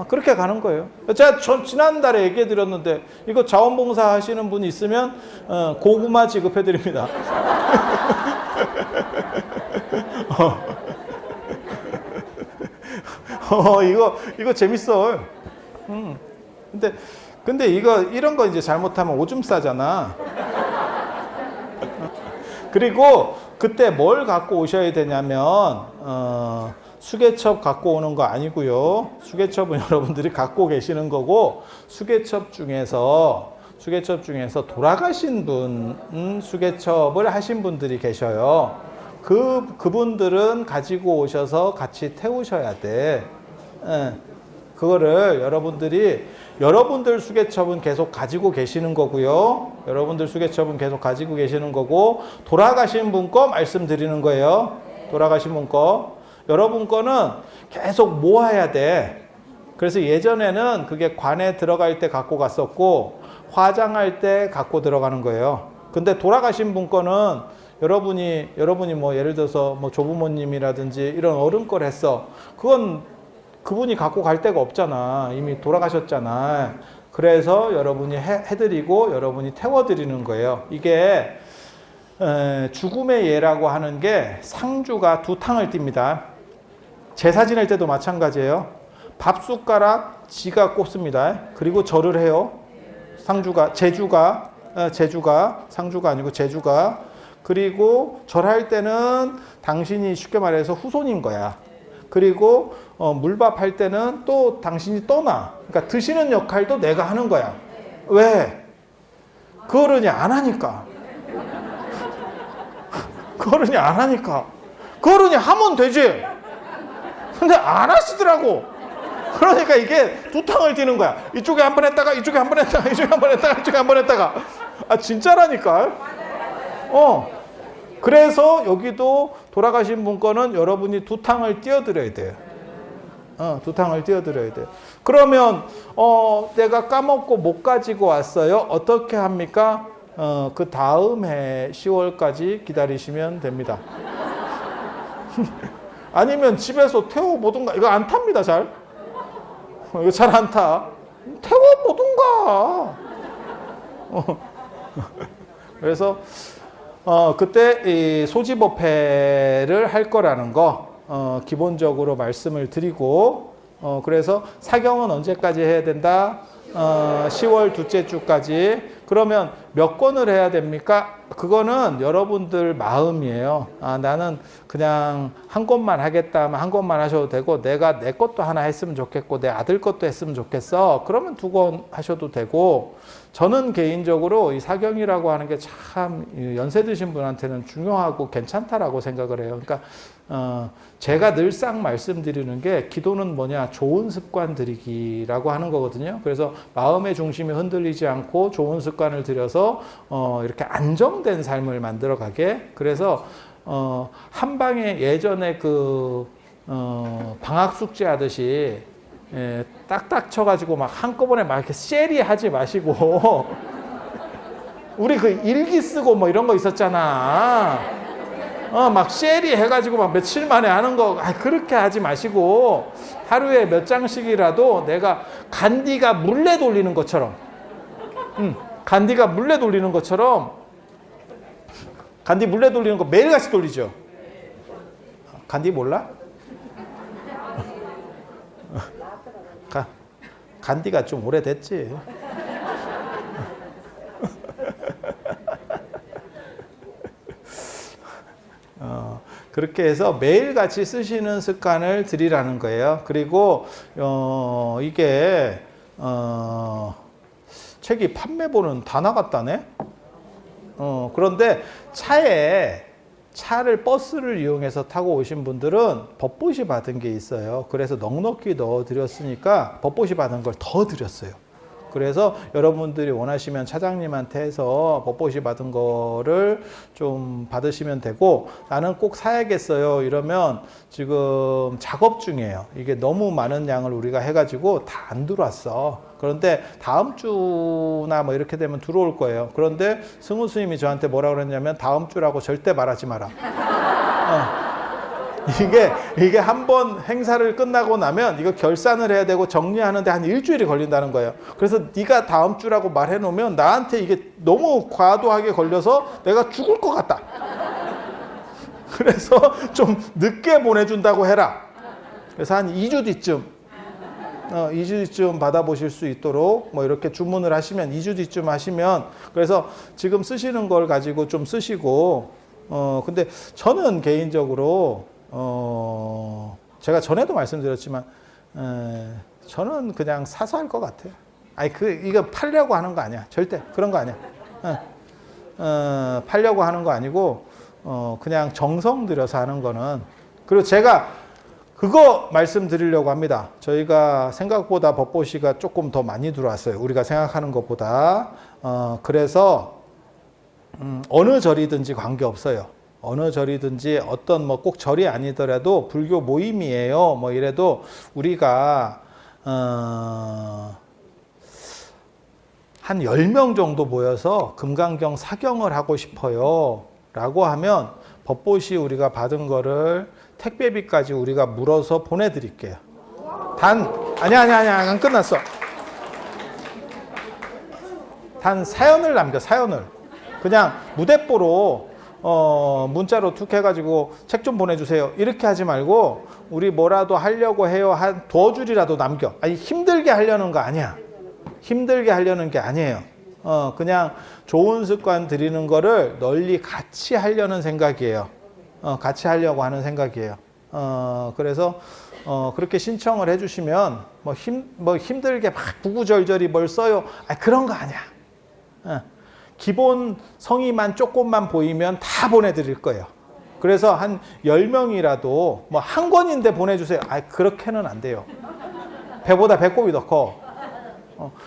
[SPEAKER 1] 그렇게 가는 거예요. 제가 지난달에 얘기해 드렸는데 이거 자원봉사 하시는 분 있으면 고구마 지급해 드립니다. 이거 재밌어. 근데 이런 거 이제 잘못하면 오줌 싸잖아. 그리고 그때 뭘 갖고 오셔야 되냐면 수개첩 갖고 오는 거 아니고요. 수개첩은 여러분들이 갖고 계시는 거고, 수개첩 중에서 돌아가신 분 수개첩을 하신 분들이 계셔요. 그분들은 가지고 오셔서 같이 태우셔야 돼. 그거를 여러분들 수개첩은 계속 가지고 계시는 거고요. 여러분들 수개첩은 계속 가지고 계시는 거고, 돌아가신 분 거 말씀드리는 거예요. 돌아가신 분 거. 여러분 거는 계속 모아야 돼. 그래서 예전에는 그게 관에 들어갈 때 갖고 갔었고, 화장할 때 갖고 들어가는 거예요. 근데 돌아가신 분 거는 여러분이 뭐 예를 들어서 뭐 조부모님이라든지 이런 어른 걸 했어. 그건 그분이 갖고 갈 데가 없잖아. 이미 돌아가셨잖아. 그래서 여러분이 해드리고 여러분이 태워드리는 거예요. 이게 죽음의 예라고 하는 게 상주가 두 탕을 띱니다. 제사 지낼 때도 마찬가지예요. 밥숟가락 지가 꽂습니다. 그리고 절을 해요. 제주가 상주가 아니고 제주가. 그리고 절할 때는 당신이 쉽게 말해서 후손인 거야. 그리고 물밥 할 때는 또 당신이 떠나. 그러니까 드시는 역할도 내가 하는 거야. 왜? 그 어른이 안 하니까. 그 어른이 안 하니까. 그 어른이 하면 되지. 근데 안 하시더라고. 그러니까 이게 두 탕을 띄는 거야. 이쪽에 한 번 했다가 이쪽에 한 번 했다가 이쪽에 한 번 했다가 이쪽에 한 번 했다가. 진짜라니까. 그래서 여기도 돌아가신 분 거는 여러분이 두 탕을 띄워드려야 돼요. 두 탕을 띄워드려야 돼요. 그러면 내가 까먹고 못 가지고 왔어요. 어떻게 합니까? 그 다음 해 10월까지 기다리시면 됩니다. 아니면 집에서 태워보든가. 이거 안 탑니다, 잘. 이거 잘 안 타. 태워보든가. 그래서 그때 이 소지법회를 할 거라는 거 기본적으로 말씀을 드리고, 그래서 사경은 언제까지 해야 된다? 10월 둘째 주까지. 그러면 몇 권을 해야 됩니까? 그거는 여러분들 마음이에요. 나는 그냥 한 권만 하겠다 하면 한 권만 하셔도 되고, 내가 내 것도 하나 했으면 좋겠고 내 아들 것도 했으면 좋겠어. 그러면 두 권 하셔도 되고, 저는 개인적으로 이 사경이라고 하는 게 참 연세 드신 분한테는 중요하고 괜찮다라고 생각을 해요. 그러니까 제가 늘상 말씀드리는 게, 기도는 뭐냐? 좋은 습관 들이기라고 하는 거거든요. 그래서 마음의 중심이 흔들리지 않고 좋은 습관을 들여서 이렇게 안정된 삶을 만들어가게. 그래서 한 방에 예전에 방학 숙제 하듯이 딱딱 쳐가지고 막 한꺼번에 막 이렇게 쉐리 하지 마시고 우리 그 일기 쓰고 뭐 이런 거 있었잖아. 막 쉐리 해가지고 막 며칠 만에 하는 거 그렇게 하지 마시고, 하루에 몇 장씩이라도 내가 간디가 물레 돌리는 것처럼, 간디가 물레 돌리는 것처럼, 간디 물레 돌리는 거 매일같이 돌리죠. 간디 몰라? 간디가 좀 오래됐지. 그렇게 해서 매일같이 쓰시는 습관을 들이라는 거예요. 그리고 이게 책이 판매본은 다 나갔다네. 그런데 버스를 이용해서 타고 오신 분들은 법보시 받은 게 있어요. 그래서 넉넉히 넣어 드렸으니까 법보시 받은 걸 더 드렸어요. 그래서 여러분들이 원하시면 차장님한테 해서 법보시 받은 거를 좀 받으시면 되고, 나는 꼭 사야겠어요 이러면 지금 작업 중이에요. 이게 너무 많은 양을 우리가 해가지고 다 안 들어왔어. 그런데 다음 주나 뭐 이렇게 되면 들어올 거예요. 그런데 승우 스님이 저한테 뭐라 그랬냐면, 다음 주라고 절대 말하지 마라. 이게 한 번 행사를 끝나고 나면 이거 결산을 해야 되고 정리하는데 한 일주일이 걸린다는 거예요. 그래서 네가 다음 주라고 말해 놓으면 나한테 이게 너무 과도하게 걸려서 내가 죽을 것 같다. 그래서 좀 늦게 보내준다고 해라. 그래서 한 2주 뒤쯤 2주 뒤쯤 받아보실 수 있도록 뭐 이렇게 주문을 하시면 2주 뒤쯤 하시면, 그래서 지금 쓰시는 걸 가지고 좀 쓰시고, 근데 저는 개인적으로 제가 전에도 말씀드렸지만 저는 그냥 사서 할 것 같아요. 아니 이거 팔려고 하는 거 아니야. 절대 그런 거 아니야. 팔려고 하는 거 아니고 그냥 정성 들여서 하는 거는. 그리고 제가 그거 말씀드리려고 합니다. 저희가 생각보다 법보시가 조금 더 많이 들어왔어요. 우리가 생각하는 것보다. 그래서 어느 절이든지 관계없어요. 어느 절이든지 어떤 뭐 꼭 절이 아니더라도 불교 모임이에요. 뭐 이래도 우리가 한 10명 정도 모여서 금강경 사경을 하고 싶어요 라고 하면 법보시 우리가 받은 거를 택배비까지 우리가 물어서 보내드릴게요. 아니야 안 끝났어. 단 사연을 남겨. 사연을 그냥 무대뽀로 문자로 툭 해가지고 책 좀 보내주세요 이렇게 하지 말고, 우리 뭐라도 하려고 해요 한 도어줄이라도 남겨. 아니 힘들게 하려는 거 아니야. 힘들게 하려는 게 아니에요. 그냥 좋은 습관 들이는 거를 널리 같이 하려는 생각이에요. 같이 하려고 하는 생각이에요. 그래서 그렇게 신청을 해주시면 뭐 힘들게 막 구구절절히 뭘 써요. 그런 거 아니야. 기본 성의만 조금만 보이면 다 보내드릴 거예요. 그래서 한 10명이라도 뭐 한 권인데 보내주세요. 그렇게는 안 돼요. 배보다 배꼽이 더 커.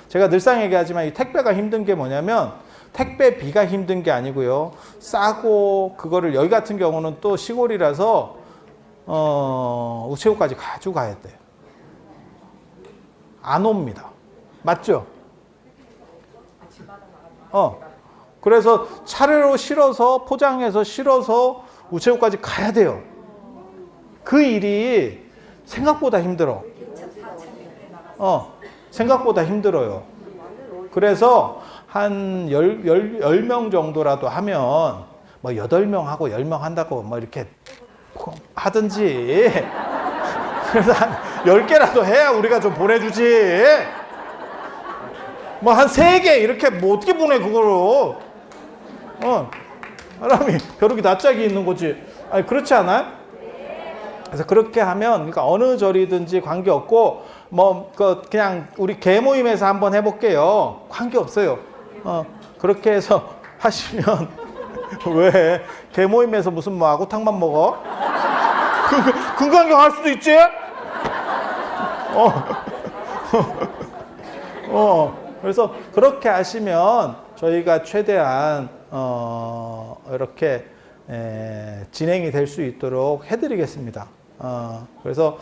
[SPEAKER 1] 제가 늘상 얘기하지만 이 택배가 힘든 게 뭐냐면, 택배비가 힘든 게 아니고요. 싸고, 그거를 여기 같은 경우는 또 시골이라서 우체국까지 가지고 가야 돼요. 안 옵니다. 맞죠? 그래서 차례로 실어서 포장해서 실어서 우체국까지 가야 돼요. 그 일이 생각보다 힘들어. 생각보다 힘들어요. 그래서 한 10명 정도라도 하면, 뭐 8명 하고 10명 한다고 뭐 이렇게 하든지, 그래서 한 10개라도 해야 우리가 좀 보내주지. 뭐 한 3개 이렇게 뭐 어떻게 보내 그거로. 사람이 벼룩이 낯짝이 있는 거지. 그렇지 않아요? 그래서 그렇게 하면, 그러니까 어느 절이든지 관계없고, 뭐 그냥 우리 개 모임에서 한번 해볼게요. 관계없어요. 그렇게 해서 하시면 왜 개 모임에서 무슨 뭐 아구탕만 먹어? 금강경 할 수도 있지? 그래서 그렇게 하시면 저희가 최대한 이렇게 진행이 될 수 있도록 해드리겠습니다. 그래서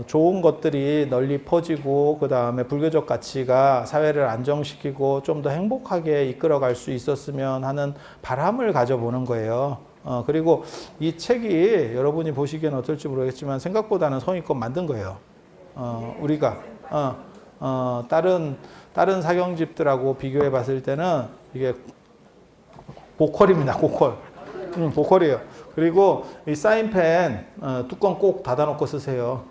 [SPEAKER 1] 좋은 것들이 널리 퍼지고, 그 다음에 불교적 가치가 사회를 안정시키고 좀 더 행복하게 이끌어갈 수 있었으면 하는 바람을 가져보는 거예요. 그리고 이 책이 여러분이 보시기엔 어떨지 모르겠지만 생각보다는 성의껏 만든 거예요. 우리가 다른 사경집들하고 비교해 봤을 때는 이게 고퀄입니다. 고퀄. 고퀄이에요. 그리고 이 사인펜 뚜껑 꼭 닫아놓고 쓰세요.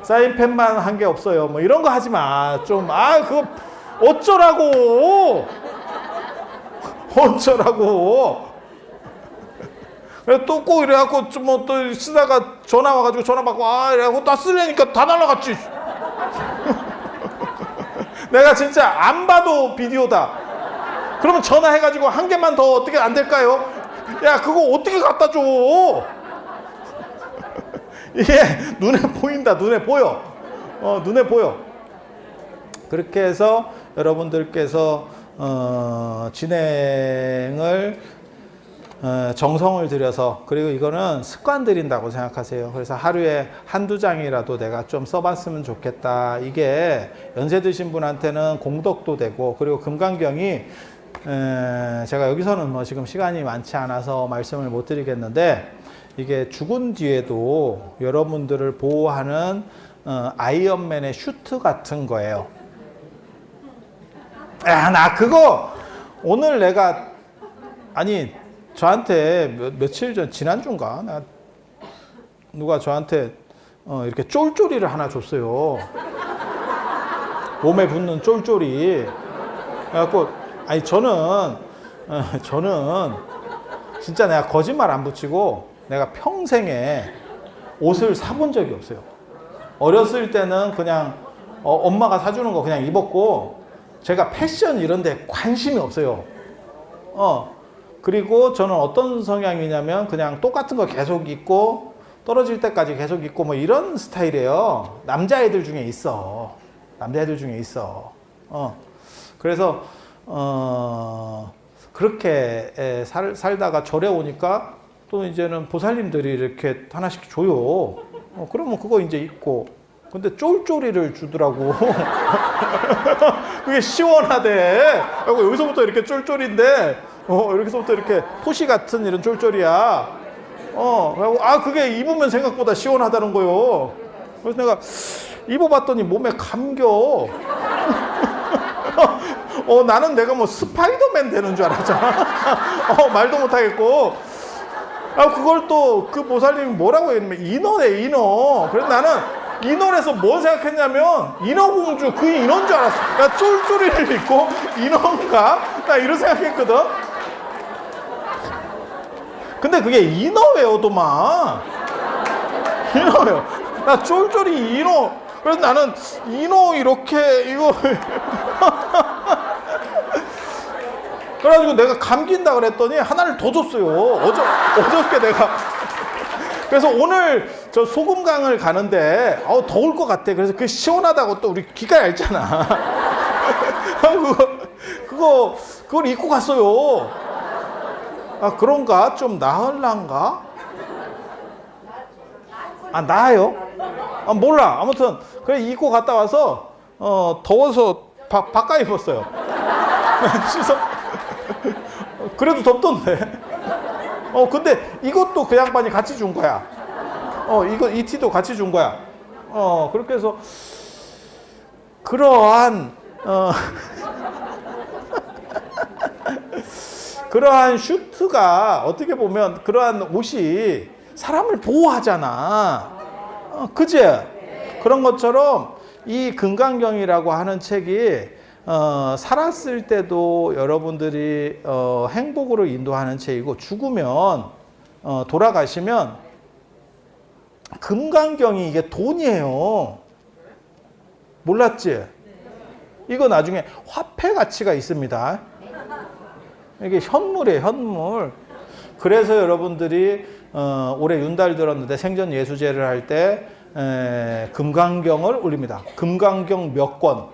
[SPEAKER 1] 사인펜만 한 게 없어요. 뭐 이런 거 하지 마. 좀 그거 어쩌라고. 그래 또 꼭 이래갖고 좀 뭐 또 쓰다가 전화 와가지고 전화 받고 이래갖고 다 쓰려니까 다 날라갔지. 내가 진짜 안 봐도 비디오다. 그러면 전화해가지고 한 개만 더 어떻게 안 될까요? 야, 그거 어떻게 갖다 줘? 이게 눈에 보인다. 눈에 보여. 눈에 보여. 그렇게 해서 여러분들께서 진행을 정성을 들여서, 그리고 이거는 습관 들인다고 생각하세요. 그래서 하루에 한두 장이라도 내가 좀 써봤으면 좋겠다. 이게 연세 드신 분한테는 공덕도 되고, 그리고 금강경이 제가 여기서는 뭐 지금 시간이 많지 않아서 말씀을 못 드리겠는데, 이게 죽은 뒤에도 여러분들을 보호하는 아이언맨의 슈트 같은 거예요. 나 그거 오늘 내가, 아니 저한테 며칠 전, 지난주인가, 누가 저한테 이렇게 쫄쫄이를 하나 줬어요. 몸에 붙는 쫄쫄이. 그래갖고, 아니 저는 진짜 내가 거짓말 안 붙이고 내가 평생에 옷을 사본 적이 없어요. 어렸을 때는 그냥 엄마가 사주는 거 그냥 입었고, 제가 패션 이런 데 관심이 없어요. 그리고 저는 어떤 성향이냐면 그냥 똑같은 거 계속 입고 떨어질 때까지 계속 입고 뭐 이런 스타일이에요. 남자애들 중에 있어. 그래서 그렇게 살다가 절에 오니까 또 이제는 보살님들이 이렇게 하나씩 줘요. 그러면 그거 이제 입고. 근데 쫄쫄이를 주더라고. 그게 시원하대. 여기서부터 이렇게 쫄쫄인데, 여기서부터 이렇게 토시 같은 이런 쫄쫄이야. 그게 입으면 생각보다 시원하다는 거요. 그래서 내가 입어봤더니 몸에 감겨. 나는 내가 뭐 스파이더맨 되는 줄 알았잖아. 말도 못하겠고. 그걸 또 그 보살님이 뭐라고 했냐면 인어네, 인어. 그래서 나는 인어에서 뭘 생각했냐면 인어공주, 그 인어인 줄 알았어. 나 쫄쫄이를 입고 인어인가? 나 이런 생각했거든. 근데 그게 인어웨어도만. 인어웨어. 나 쫄쫄이 인어. 그래서 나는 인어 이렇게 이거 그래가지고 내가 감긴다 그랬더니 하나를 더 줬어요. 어저께 내가. 그래서 오늘 저 소금강을 가는데 더울 것 같아. 그래서 그 시원하다고 또 우리 귀가 얇잖아. 그걸 입고 갔어요. 그런가? 좀 나을란가? 나아요? 몰라. 아무튼 그래 입고 갔다 와서 더워서 바꿔 입었어요. 그래도 덥던데. 근데 이것도 그 양반이 같이 준 거야. 이 티도 같이 준 거야. 그렇게 해서 그러한 그러한 슈트가 어떻게 보면 그러한 옷이 사람을 보호하잖아. 그지? 그런 것처럼 이 금강경이라고 하는 책이 살았을 때도 여러분들이 행복으로 인도하는 책이고, 죽으면 돌아가시면 금강경이 이게 돈이에요. 몰랐지? 이거 나중에 화폐 가치가 있습니다. 이게 현물이에요, 현물. 그래서 여러분들이 올해 윤달 들었는데 생전 예수제를 할 때 금강경을 올립니다. 금강경 몇 권?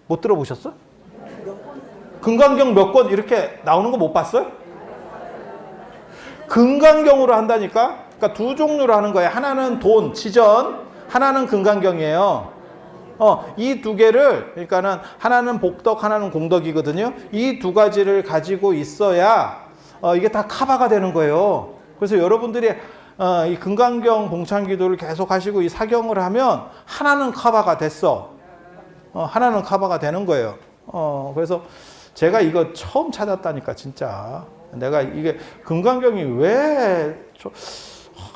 [SPEAKER 1] 못 들어보셨어? 금강경 몇 권 이렇게 나오는 거 못 봤어요? 금강경으로 한다니까? 그러니까 두 종류로 하는 거예요. 하나는 돈, 지전, 하나는 금강경이에요. 이 두 개를, 그러니까는 하나는 복덕, 하나는 공덕이거든요. 이 두 가지를 가지고 있어야 이게 다 커버가 되는 거예요. 그래서 여러분들이 이 금강경 봉창기도를 계속 하시고 이 사경을 하면 하나는 커버가 됐어. 하나는 커버가 되는 거예요. 그래서 제가 이거 처음 찾았다니까, 진짜. 내가 이게 금강경이 왜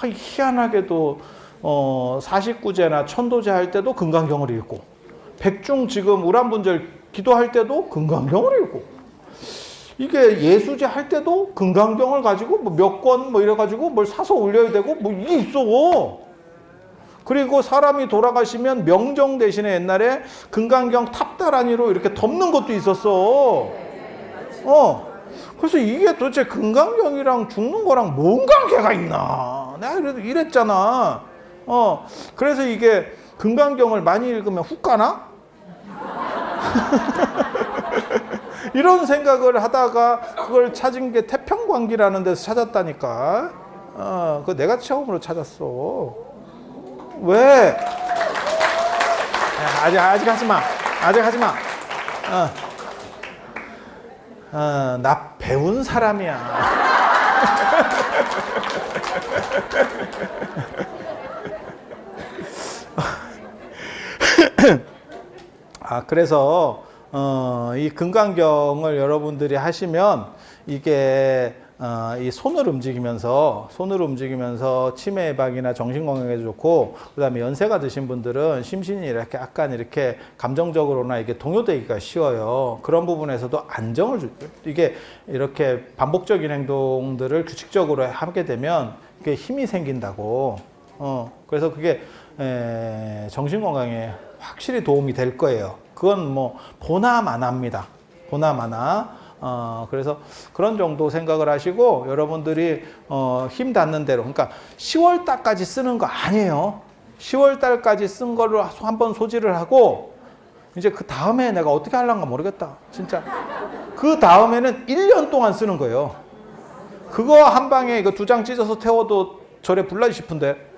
[SPEAKER 1] 희한하게도 49제나 천도제 할 때도 금강경을 읽고, 백중 지금 우란분절 기도할 때도 금강경을 읽고, 이게 예수제 할 때도 금강경을 가지고 뭐 몇 권 뭐 이래가지고 뭘 사서 올려야 되고 뭐 이게 있어. 그리고 사람이 돌아가시면 명정 대신에 옛날에 금강경 탑다란이로 이렇게 덮는 것도 있었어. 그래서 이게 도대체 금강경이랑 죽는 거랑 뭔 관계가 있나? 내가 이랬잖아. 그래서 이게 금강경을 많이 읽으면 훅 가나? 이런 생각을 하다가 그걸 찾은 게 태평광기라는 데서 찾았다니까. 그거 내가 처음으로 찾았어. 왜? 야, 아직 하지 마. 아직 하지 마. 나 배운 사람이야. 그래서 이 금강경을 여러분들이 하시면 이게 이 손을 움직이면서 치매 예방이나 정신 건강에도 좋고, 그다음에 연세가 드신 분들은 심신이 이렇게 약간 이렇게 감정적으로나 이게 동요되기가 쉬워요. 그런 부분에서도 안정을 줄, 이게 이렇게 반복적인 행동들을 규칙적으로 하게 되면 그게 힘이 생긴다고. 그래서 그게 정신 건강에 확실히 도움이 될 거예요. 그건 뭐 보나마나입니다. 보나마나. 그래서 그런 정도 생각을 하시고, 여러분들이 힘 닿는 대로, 그러니까 10월 달까지 쓰는 거 아니에요. 10월 달까지 쓴 거를 한번 소지를 하고, 이제 그 다음에 내가 어떻게 하려는가 모르겠다. 진짜. 그 다음에는 1년 동안 쓰는 거예요. 그거 한 방에 이거 2장 찢어서 태워도 절에 불나지 싶은데.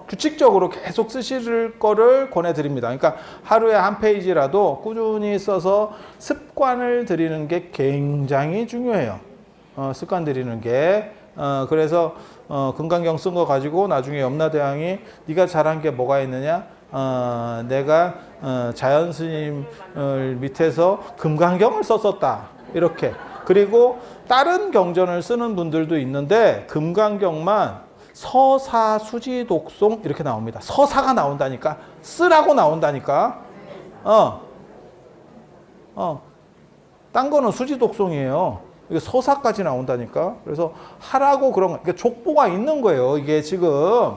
[SPEAKER 1] 규칙적으로 계속 쓰실 거를 권해드립니다. 그러니까 하루에 한 페이지라도 꾸준히 써서 습관을 들이는 게 굉장히 중요해요. 습관 들이는 게. 그래서 금강경 쓴 거 가지고 나중에 염라대왕이 네가 잘한 게 뭐가 있느냐? 내가 자연 스님을 밑에서 금강경을 썼었다. 이렇게. 그리고 다른 경전을 쓰는 분들도 있는데 금강경만 서사, 수지, 독송 이렇게 나옵니다. 서사가 나온다니까. 쓰라고 나온다니까. 딴 거는 수지, 독송이에요. 이게 서사까지 나온다니까. 그래서 하라고 그런 거. 그러니까 족보가 있는 거예요. 이게 지금.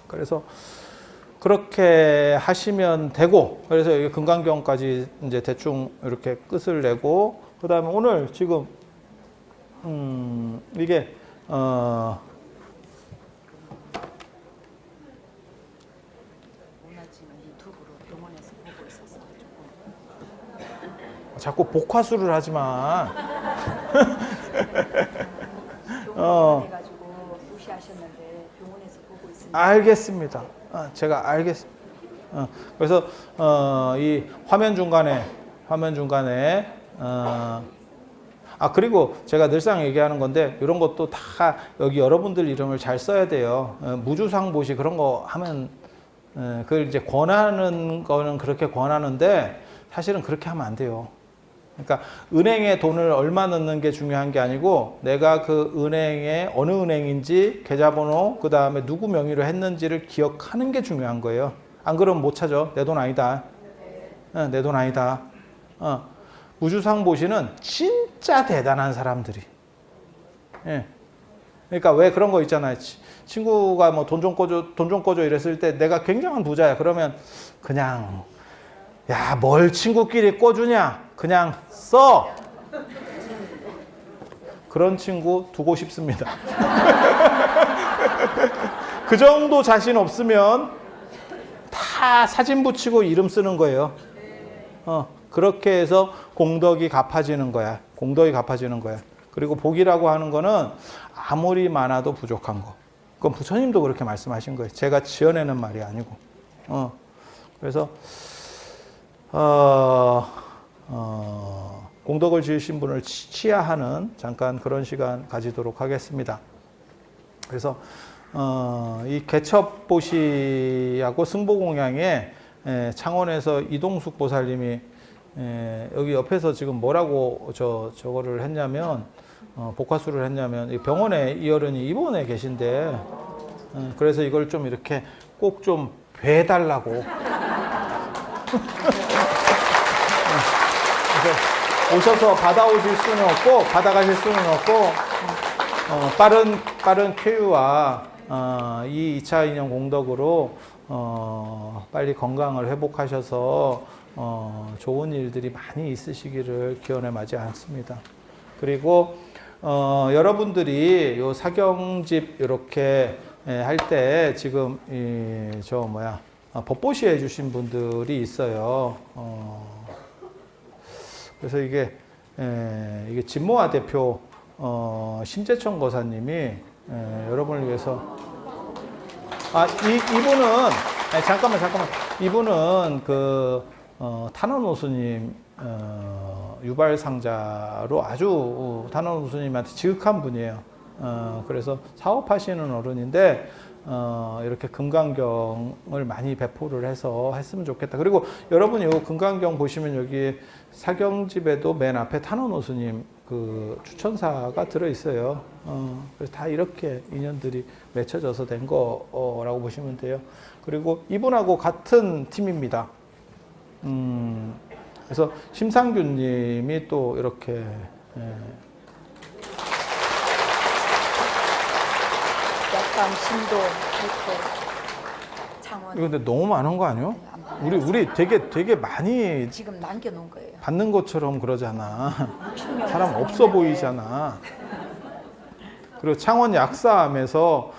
[SPEAKER 1] 그래서 그렇게 하시면 되고. 그래서 이게 금강경까지 이제 대충 이렇게 끝을 내고. 그 다음에 오늘 지금 이게 오늘 지금 유튜브로 병원에서 보고 있어서 자꾸 복화술을 하지 마. 병원에 가지고 무시하셨는데 병원에서 보고 있습니다. 알겠습니다. 제가 알겠습니다. 그래서 이 화면 중간에 그리고 제가 늘상 얘기하는 건데, 이런 것도 다 여기 여러분들 이름을 잘 써야 돼요. 무주상보시 그런 거 하면, 그걸 이제 권하는 거는 그렇게 권하는데, 사실은 그렇게 하면 안 돼요. 그러니까 은행에 돈을 얼마 넣는 게 중요한 게 아니고, 내가 그 은행에 어느 은행인지, 계좌번호, 그 다음에 누구 명의로 했는지를 기억하는 게 중요한 거예요. 안 그러면 못 찾아. 내 돈 아니다. 내 돈 아니다. 무주상보시는 진짜 대단한 사람들이. 예. 그러니까 왜 그런 거 있잖아요. 친구가 뭐 돈 좀 꺼줘 이랬을 때 내가 굉장한 부자야. 그러면 그냥, 야, 뭘 친구끼리 꿔주냐. 그냥 써. 그런 친구 두고 싶습니다. 그 정도 자신 없으면 다 사진 붙이고 이름 쓰는 거예요. 그렇게 해서 공덕이 갚아지는 거야. 공덕이 갚아지는 거야. 그리고 복이라고 하는 거는 아무리 많아도 부족한 거. 그건 부처님도 그렇게 말씀하신 거예요. 제가 지어내는 말이 아니고. 그래서 공덕을 지으신 분을 치하하는 잠깐 그런 시간 가지도록 하겠습니다. 그래서 이 개첩보시하고 승보공양에 창원에서 이동숙 보살님이 여기 옆에서 지금 뭐라고 저거를 했냐면, 복화술을 했냐면, 병원에 이 어른이 입원해 계신데, 그래서 이걸 좀 이렇게 꼭 좀 배달라고. 그래서 오셔서 받아오실 수는 없고, 받아가실 수는 없고, 빠른 쾌유와 이 2차 인연 공덕으로 빨리 건강을 회복하셔서 좋은 일들이 많이 있으시기를 기원해 마지 않습니다. 그리고 여러분들이 요 사경집 이렇게 할 때 지금 법보시 해주신 분들이 있어요. 그래서 이게 진모아 대표 심재천 거사님이 여러분을 위해서 이분은 잠깐만 이분은 그 탄원호수님 유발상자로 아주 탄원호수님한테 지극한 분이에요. 그래서 사업하시는 어른인데 이렇게 금강경을 많이 배포를 해서 했으면 좋겠다. 그리고 여러분이 요 금강경 보시면 여기 사경집에도 맨 앞에 탄원호수님 그 추천사가 들어 있어요. 그래서 다 이렇게 인연들이 맺혀져서 된 거라고 보시면 돼요. 그리고 이분하고 같은 팀입니다. 그래서 심상규님이 또 이렇게
[SPEAKER 2] 약간 신도 창원.
[SPEAKER 1] 이거 근데 너무 많은 거 아니요? 우리 되게 많이
[SPEAKER 2] 지금 남겨놓은 거예요.
[SPEAKER 1] 받는 것처럼 그러잖아.
[SPEAKER 2] 60명
[SPEAKER 1] 사람 없어 보이잖아. 그리고 창원 약사함에서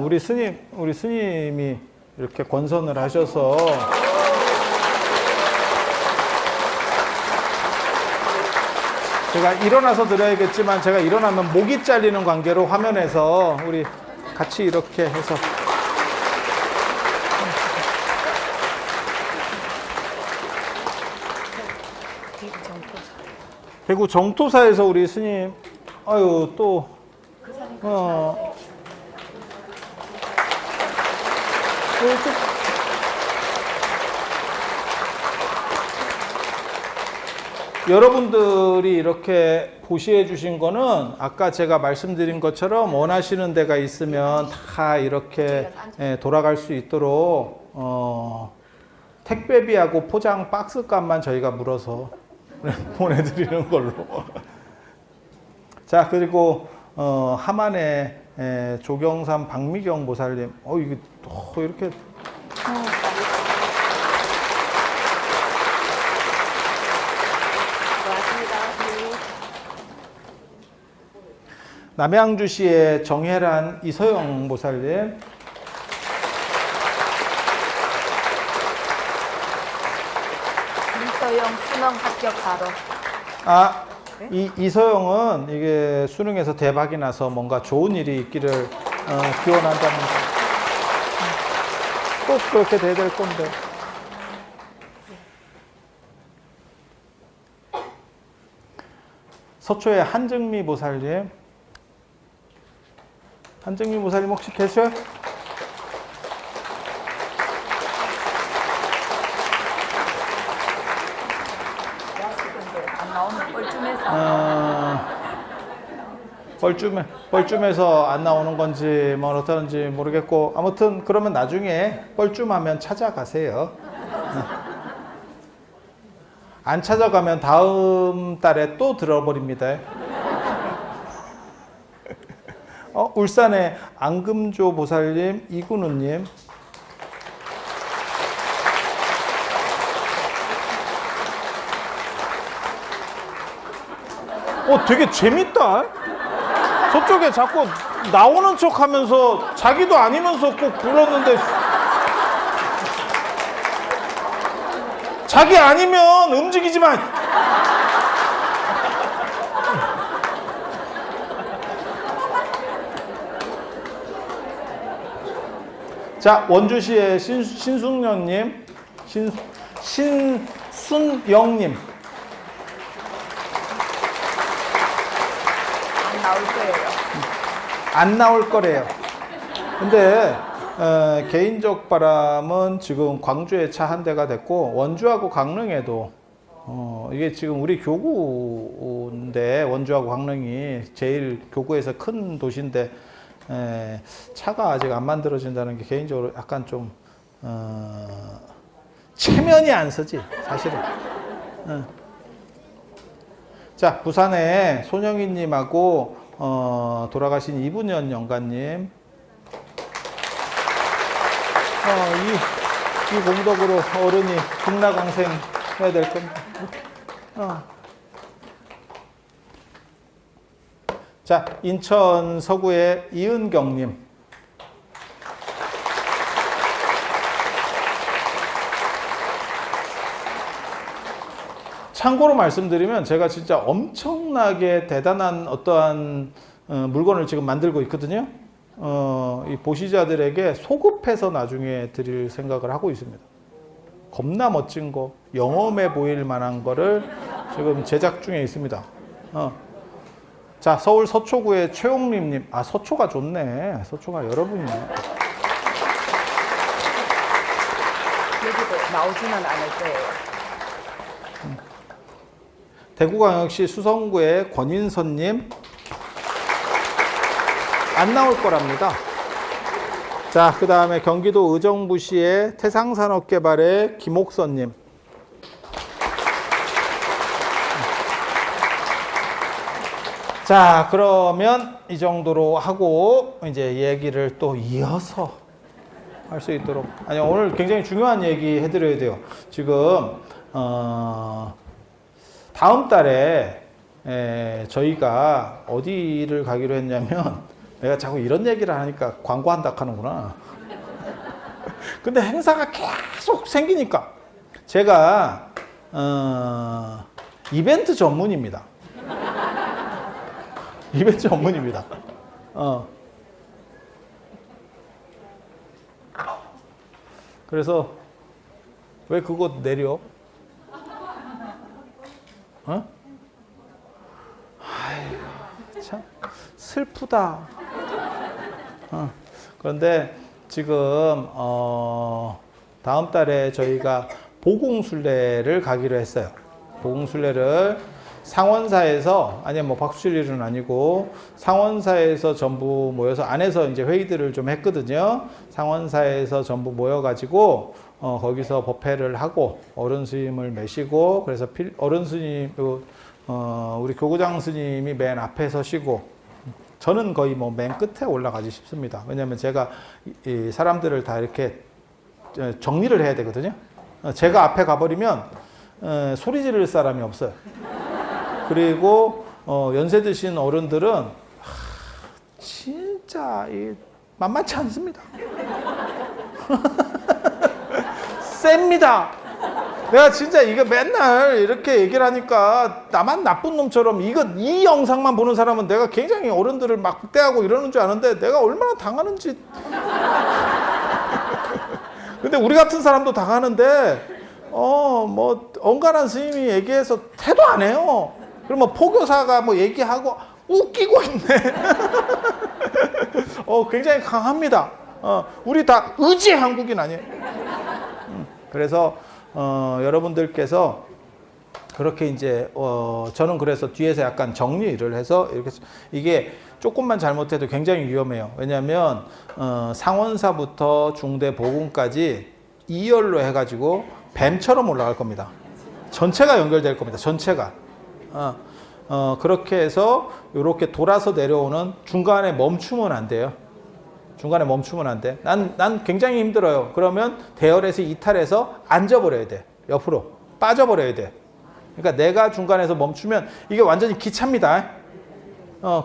[SPEAKER 1] 우리 스님이 이렇게 권선을 하셔서 제가 일어나서 드려야겠지만 제가 일어나면 목이 잘리는 관계로 화면에서 우리 같이 이렇게 해서 대구 정토사에서 우리 스님 또 여러분들이 이렇게 보시해 주신 거는 아까 제가 말씀드린 것처럼 원하시는 데가 있으면 다 이렇게 돌아갈 수 있도록 택배비하고 포장 박스 값만 저희가 물어서 보내드리는 걸로. 자, 그리고 하만의 조경삼 박미경 보살님, 이게 또 이렇게 남양주시의 정혜란 이서영 보살님,
[SPEAKER 2] 이서영 수능 합격 바로.
[SPEAKER 1] 이서영은 이게 수능에서 대박이 나서 뭔가 좋은 일이 있기를 기원한다는 꼭 그렇게 돼야 될 건데. 서초의 한증미 보살님, 한증미 보살님 혹시 계셔요?
[SPEAKER 2] 안 나오는 뻘쭘해서.
[SPEAKER 1] 뻘쭘해서 안 나오는 건지 뭐 어떠는지 모르겠고, 아무튼 그러면 나중에 뻘쭘하면 찾아가세요. 안 찾아가면 다음 달에 또 들어버립니다. 울산의 앙금조 보살님, 이근우님, 되게 재밌다. 저쪽에 자꾸 나오는 척 하면서 자기도 아니면서 꼭 불렀는데, 자기 아니면 움직이지 마. 자, 원주시의 신순영님, 신순영님.
[SPEAKER 2] 안 나올 거예요.
[SPEAKER 1] 안 나올 거래요. 근데 개인적 바람은 지금 광주에 차 한 대가 됐고, 원주하고 강릉에도 이게 지금 우리 교구인데, 원주하고 강릉이 제일 교구에서 큰 도시인데 차가 아직 안 만들어진다는 게 개인적으로 약간 좀 체면이 안 서지 사실은. 자, 부산에 손영희님하고 돌아가신 이분연 영가님, 이 공덕으로 어른이 극락왕생 해야 될 겁니다. 자, 인천 서구의 이은경님, 참고로 말씀드리면 제가 진짜 엄청나게 대단한 어떠한 물건을 지금 만들고 있거든요. 이 보시자들에게 소급해서 나중에 드릴 생각을 하고 있습니다. 겁나 멋진 거, 영험해 보일 만한 거를 지금 제작 중에 있습니다. 자, 서울 서초구의 최용림님. 아, 서초가 좋네. 서초가 여러분이네.
[SPEAKER 2] 여기도 나오지는 않을 거예요.
[SPEAKER 1] 대구광역시 수성구의 권인선님. 안 나올 거랍니다. 자, 그 다음에 경기도 의정부시의 태상산업개발의 김옥선님. 자, 그러면 이 정도로 하고 이제 얘기를 또 이어서 할 수 있도록. 아니, 오늘 굉장히 중요한 얘기 해드려야 돼요. 지금 다음 달에 저희가 어디를 가기로 했냐면, 내가 자꾸 이런 얘기를 하니까 광고한다 하는구나. 근데 행사가 계속 생기니까 제가 이벤트 전문입니다. 이벤트 전문입니다. 그래서 왜 그거 내려? 아이고, 참 슬프다. 그런데 지금 다음 달에 저희가 보궁순례를 가기로 했어요. 보궁순례를 상원사에서, 아니면 뭐 박수 칠 일은 아니고, 상원사에서 전부 모여서, 안에서 이제 회의들을 좀 했거든요. 상원사에서 전부 모여가지고, 거기서 법회를 하고, 어른 스님을 매시고, 그래서 어른 스님, 우리 교구장 스님이 맨 앞에 서시고, 저는 거의 뭐 맨 끝에 올라가지 싶습니다. 왜냐하면 제가 이 사람들을 다 이렇게 정리를 해야 되거든요. 제가 앞에 가버리면 소리 지를 사람이 없어요. 그리고 연세 드신 어른들은 진짜 만만치 않습니다. 셉니다. 내가 진짜 이거 맨날 이렇게 얘기를 하니까 나만 나쁜 놈처럼, 이 영상만 보는 사람은 내가 굉장히 어른들을 막 극대하고 이러는 줄 아는데 내가 얼마나 당하는지. 근데 우리 같은 사람도 당하는데 뭐 엉간한 스님이 얘기해서 태도 안 해요. 그러면 포교사가 뭐 얘기하고 웃기고 있네. 굉장히 강합니다. 우리 다 의지 한국인 아니에요. 그래서 여러분들께서 그렇게 이제 저는 그래서 뒤에서 약간 정리를 해서 이렇게, 이게 조금만 잘못해도 굉장히 위험해요. 왜냐하면 상원사부터 중대 보궁까지 2열로 해가지고 뱀처럼 올라갈 겁니다. 전체가 연결될 겁니다. 전체가. 그렇게 해서 이렇게 돌아서 내려오는, 중간에 멈추면 안 돼요. 중간에 멈추면 안 돼. 난 굉장히 힘들어요. 그러면 대열에서 이탈해서 앉아버려야 돼. 옆으로 빠져버려야 돼. 그러니까 내가 중간에서 멈추면 이게 완전히 기차입니다.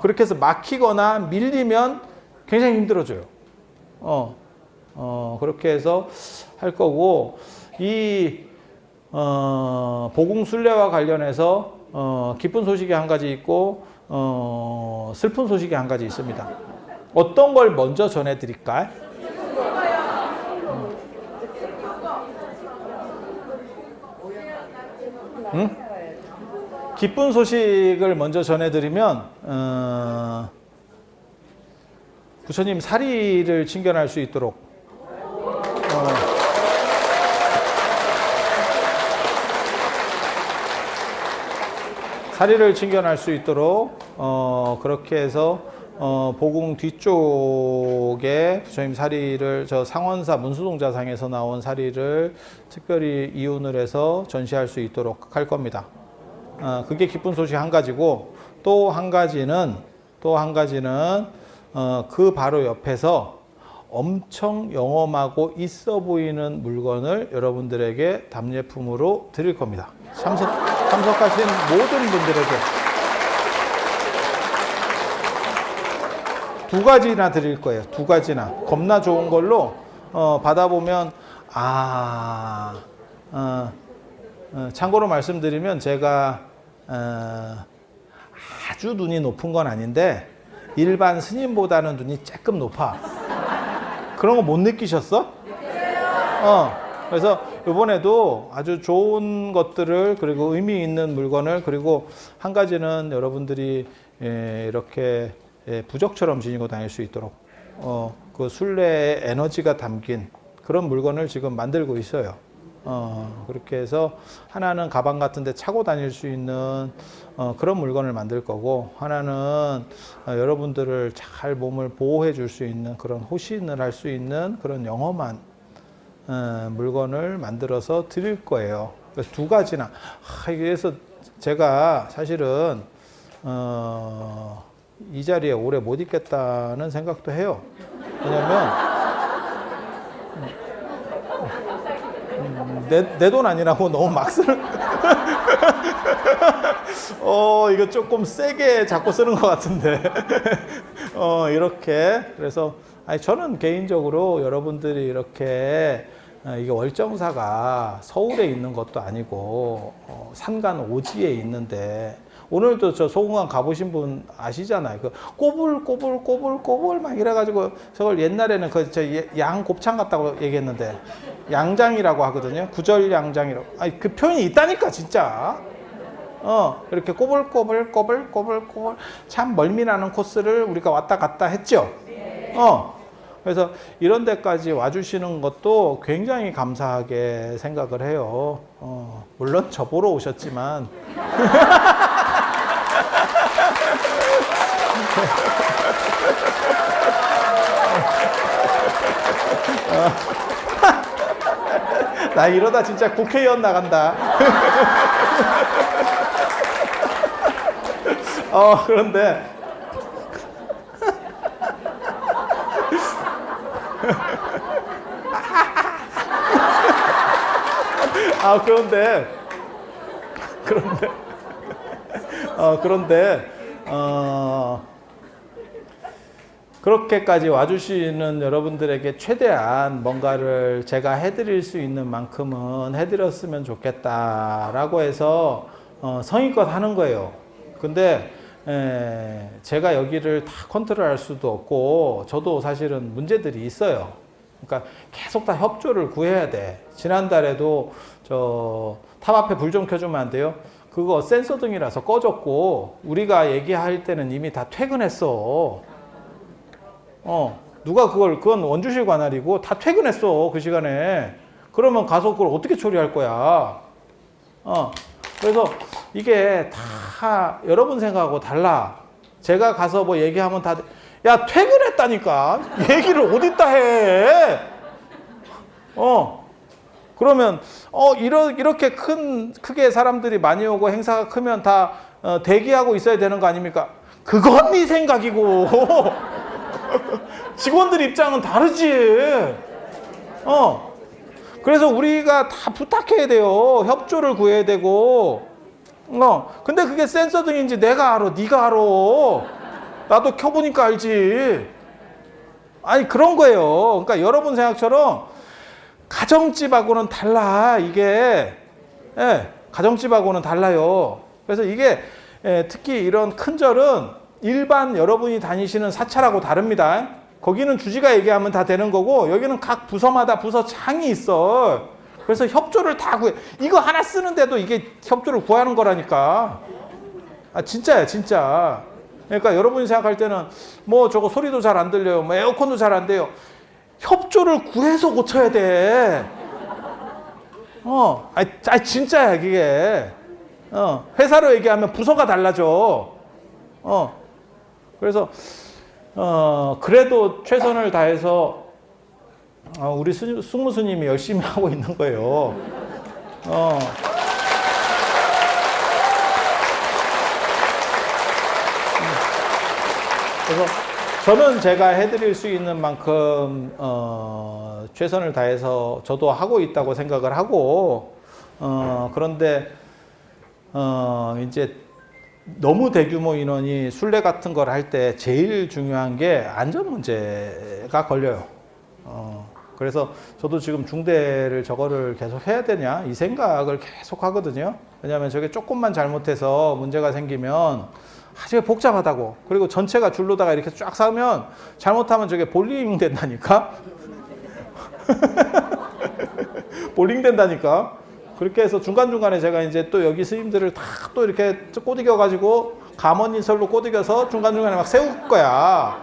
[SPEAKER 1] 그렇게 해서 막히거나 밀리면 굉장히 힘들어져요. 그렇게 해서 할 거고, 이 보궁순례와 관련해서 기쁜 소식이 한 가지 있고 슬픈 소식이 한 가지 있습니다. 어떤 걸 먼저 전해드릴까요? 응? 기쁜 소식을 먼저 전해드리면 부처님 사리를 칭견할 수 있도록 사리를 칭견할 수 있도록 그렇게 해서 보궁 뒤쪽에 부처님 사리를, 저 상원사 문수동자상에서 나온 사리를 특별히 이윤을 해서 전시할 수 있도록 할 겁니다. 그게 기쁜 소식 한 가지고, 또 한 가지는 그 바로 옆에서 엄청 영험하고 있어 보이는 물건을 여러분들에게 답례품으로 드릴 겁니다. 참석하신 모든 분들에게 두 가지나 드릴 거예요. 두 가지나. 겁나 좋은 걸로 받아보면 참고로 말씀드리면 제가 아주 눈이 높은 건 아닌데 일반 스님보다는 눈이 조금 높아. 그런 거 못 느끼셨어? 그래서 이번에도 아주 좋은 것들을 그리고 의미 있는 물건을 그리고 한 가지는 여러분들이 이렇게 부적처럼 지니고 다닐 수 있도록 그 순례의 에너지가 담긴 그런 물건을 지금 만들고 있어요. 그렇게 해서 하나는 가방 같은 데 차고 다닐 수 있는 그런 물건을 만들 거고 하나는 여러분들을 잘 몸을 보호해 줄 수 있는 그런 호신을 할 수 있는 그런 영험한 물건을 만들어서 드릴 거예요. 그래서 두 가지나 그래서 제가 사실은 이 자리에 오래 못 있겠다는 생각도 해요. 왜냐면 내 돈 아니라고 너무 막 쓰는 이거 조금 세게 자꾸 쓰는 것 같은데 이렇게 그래서 저는 개인적으로 여러분들이 이렇게 이게 월정사가 서울에 있는 것도 아니고 산간 오지에 있는데 오늘도 저 소금강 가보신 분 아시잖아요. 그 꼬불꼬불 막 이래가지고 저걸 옛날에는 그 저 양 곱창 같다고 얘기했는데 양장이라고 하거든요. 구절양장이라고. 그 표현이 있다니까 진짜. 이렇게 꼬불꼬불 참 멀미나는 코스를 우리가 왔다 갔다 했죠. 그래서 이런 데까지 와주시는 것도 굉장히 감사하게 생각을 해요. 물론 저 보러 오셨지만. 나 이러다 진짜 국회의원 나간다. 그런데 그런데 그렇게까지 와주시는 여러분들에게 최대한 뭔가를 제가 해드릴 수 있는 만큼은 해드렸으면 좋겠다라고 해서 성의껏 하는 거예요. 근데 제가 여기를 다 컨트롤할 수도 없고 저도 사실은 문제들이 있어요. 그러니까 계속 다 협조를 구해야 돼. 지난달에도 저 탑 앞에 불 좀 켜주면 안 돼요? 그거 센서 등이라서 꺼졌고 우리가 얘기할 때는 이미 다 퇴근했어. 누가 그건 원주실 관할이고 다 퇴근했어 그 시간에. 그러면 가서 그걸 어떻게 처리할 거야? 그래서 이게 다 여러분 생각하고 달라. 제가 가서 뭐 얘기하면 다 야 퇴근했다니까 얘기를 어디다 해? 그러면 이렇게 크게 사람들이 많이 오고 행사가 크면 다 대기하고 있어야 되는 거 아닙니까? 그건 네 생각이고 직원들 입장은 다르지. 그래서 우리가 다 부탁해야 돼요. 협조를 구해야 되고. 근데 그게 센서 등인지 내가 알아, 네가 알아. 나도 켜보니까 알지. 아니 그런 거예요. 그러니까 여러분 생각처럼 가정집하고는 달라. 이게 가정집하고는 달라요. 그래서 이게 특히 이런 큰 절은 일반 여러분이 다니시는 사찰하고 다릅니다. 거기는 주지가 얘기하면 다 되는 거고 여기는 각 부서마다 부서장이 있어. 그래서 협조를 다 구해. 이거 하나 쓰는데도 이게 협조를 구하는 거라니까. 진짜야 진짜. 그러니까 여러분이 생각할 때는 뭐 저거 소리도 잘 안 들려요. 뭐 에어컨도 잘 안 돼요. 협조를 구해서 고쳐야 돼. 진짜야 그게. 회사로 얘기하면 부서가 달라져. 그래서 그래도 최선을 다해서 우리 숙무스님이 열심히 하고 있는 거예요. 그래서 저는 제가 해드릴 수 있는 만큼 최선을 다해서 저도 하고 있다고 생각을 하고 그런데 이제 너무 대규모 인원이 순례 같은 걸 할 때 제일 중요한 게 안전 문제가 걸려요. 그래서 저도 지금 중대를 저거를 계속 해야 되냐 이 생각을 계속 하거든요. 왜냐하면 저게 조금만 잘못해서 문제가 생기면 아주 복잡하다고. 그리고 전체가 줄로다가 이렇게 쫙 쌓으면 잘못하면 저게 볼링 된다니까. 볼링 된다니까. 그렇게 해서 중간중간에 제가 이제 또 여기 스님들을 다 또 이렇게 꼬드겨 가지고 감언인설로 꼬드겨서 중간중간에 막 세울 거야.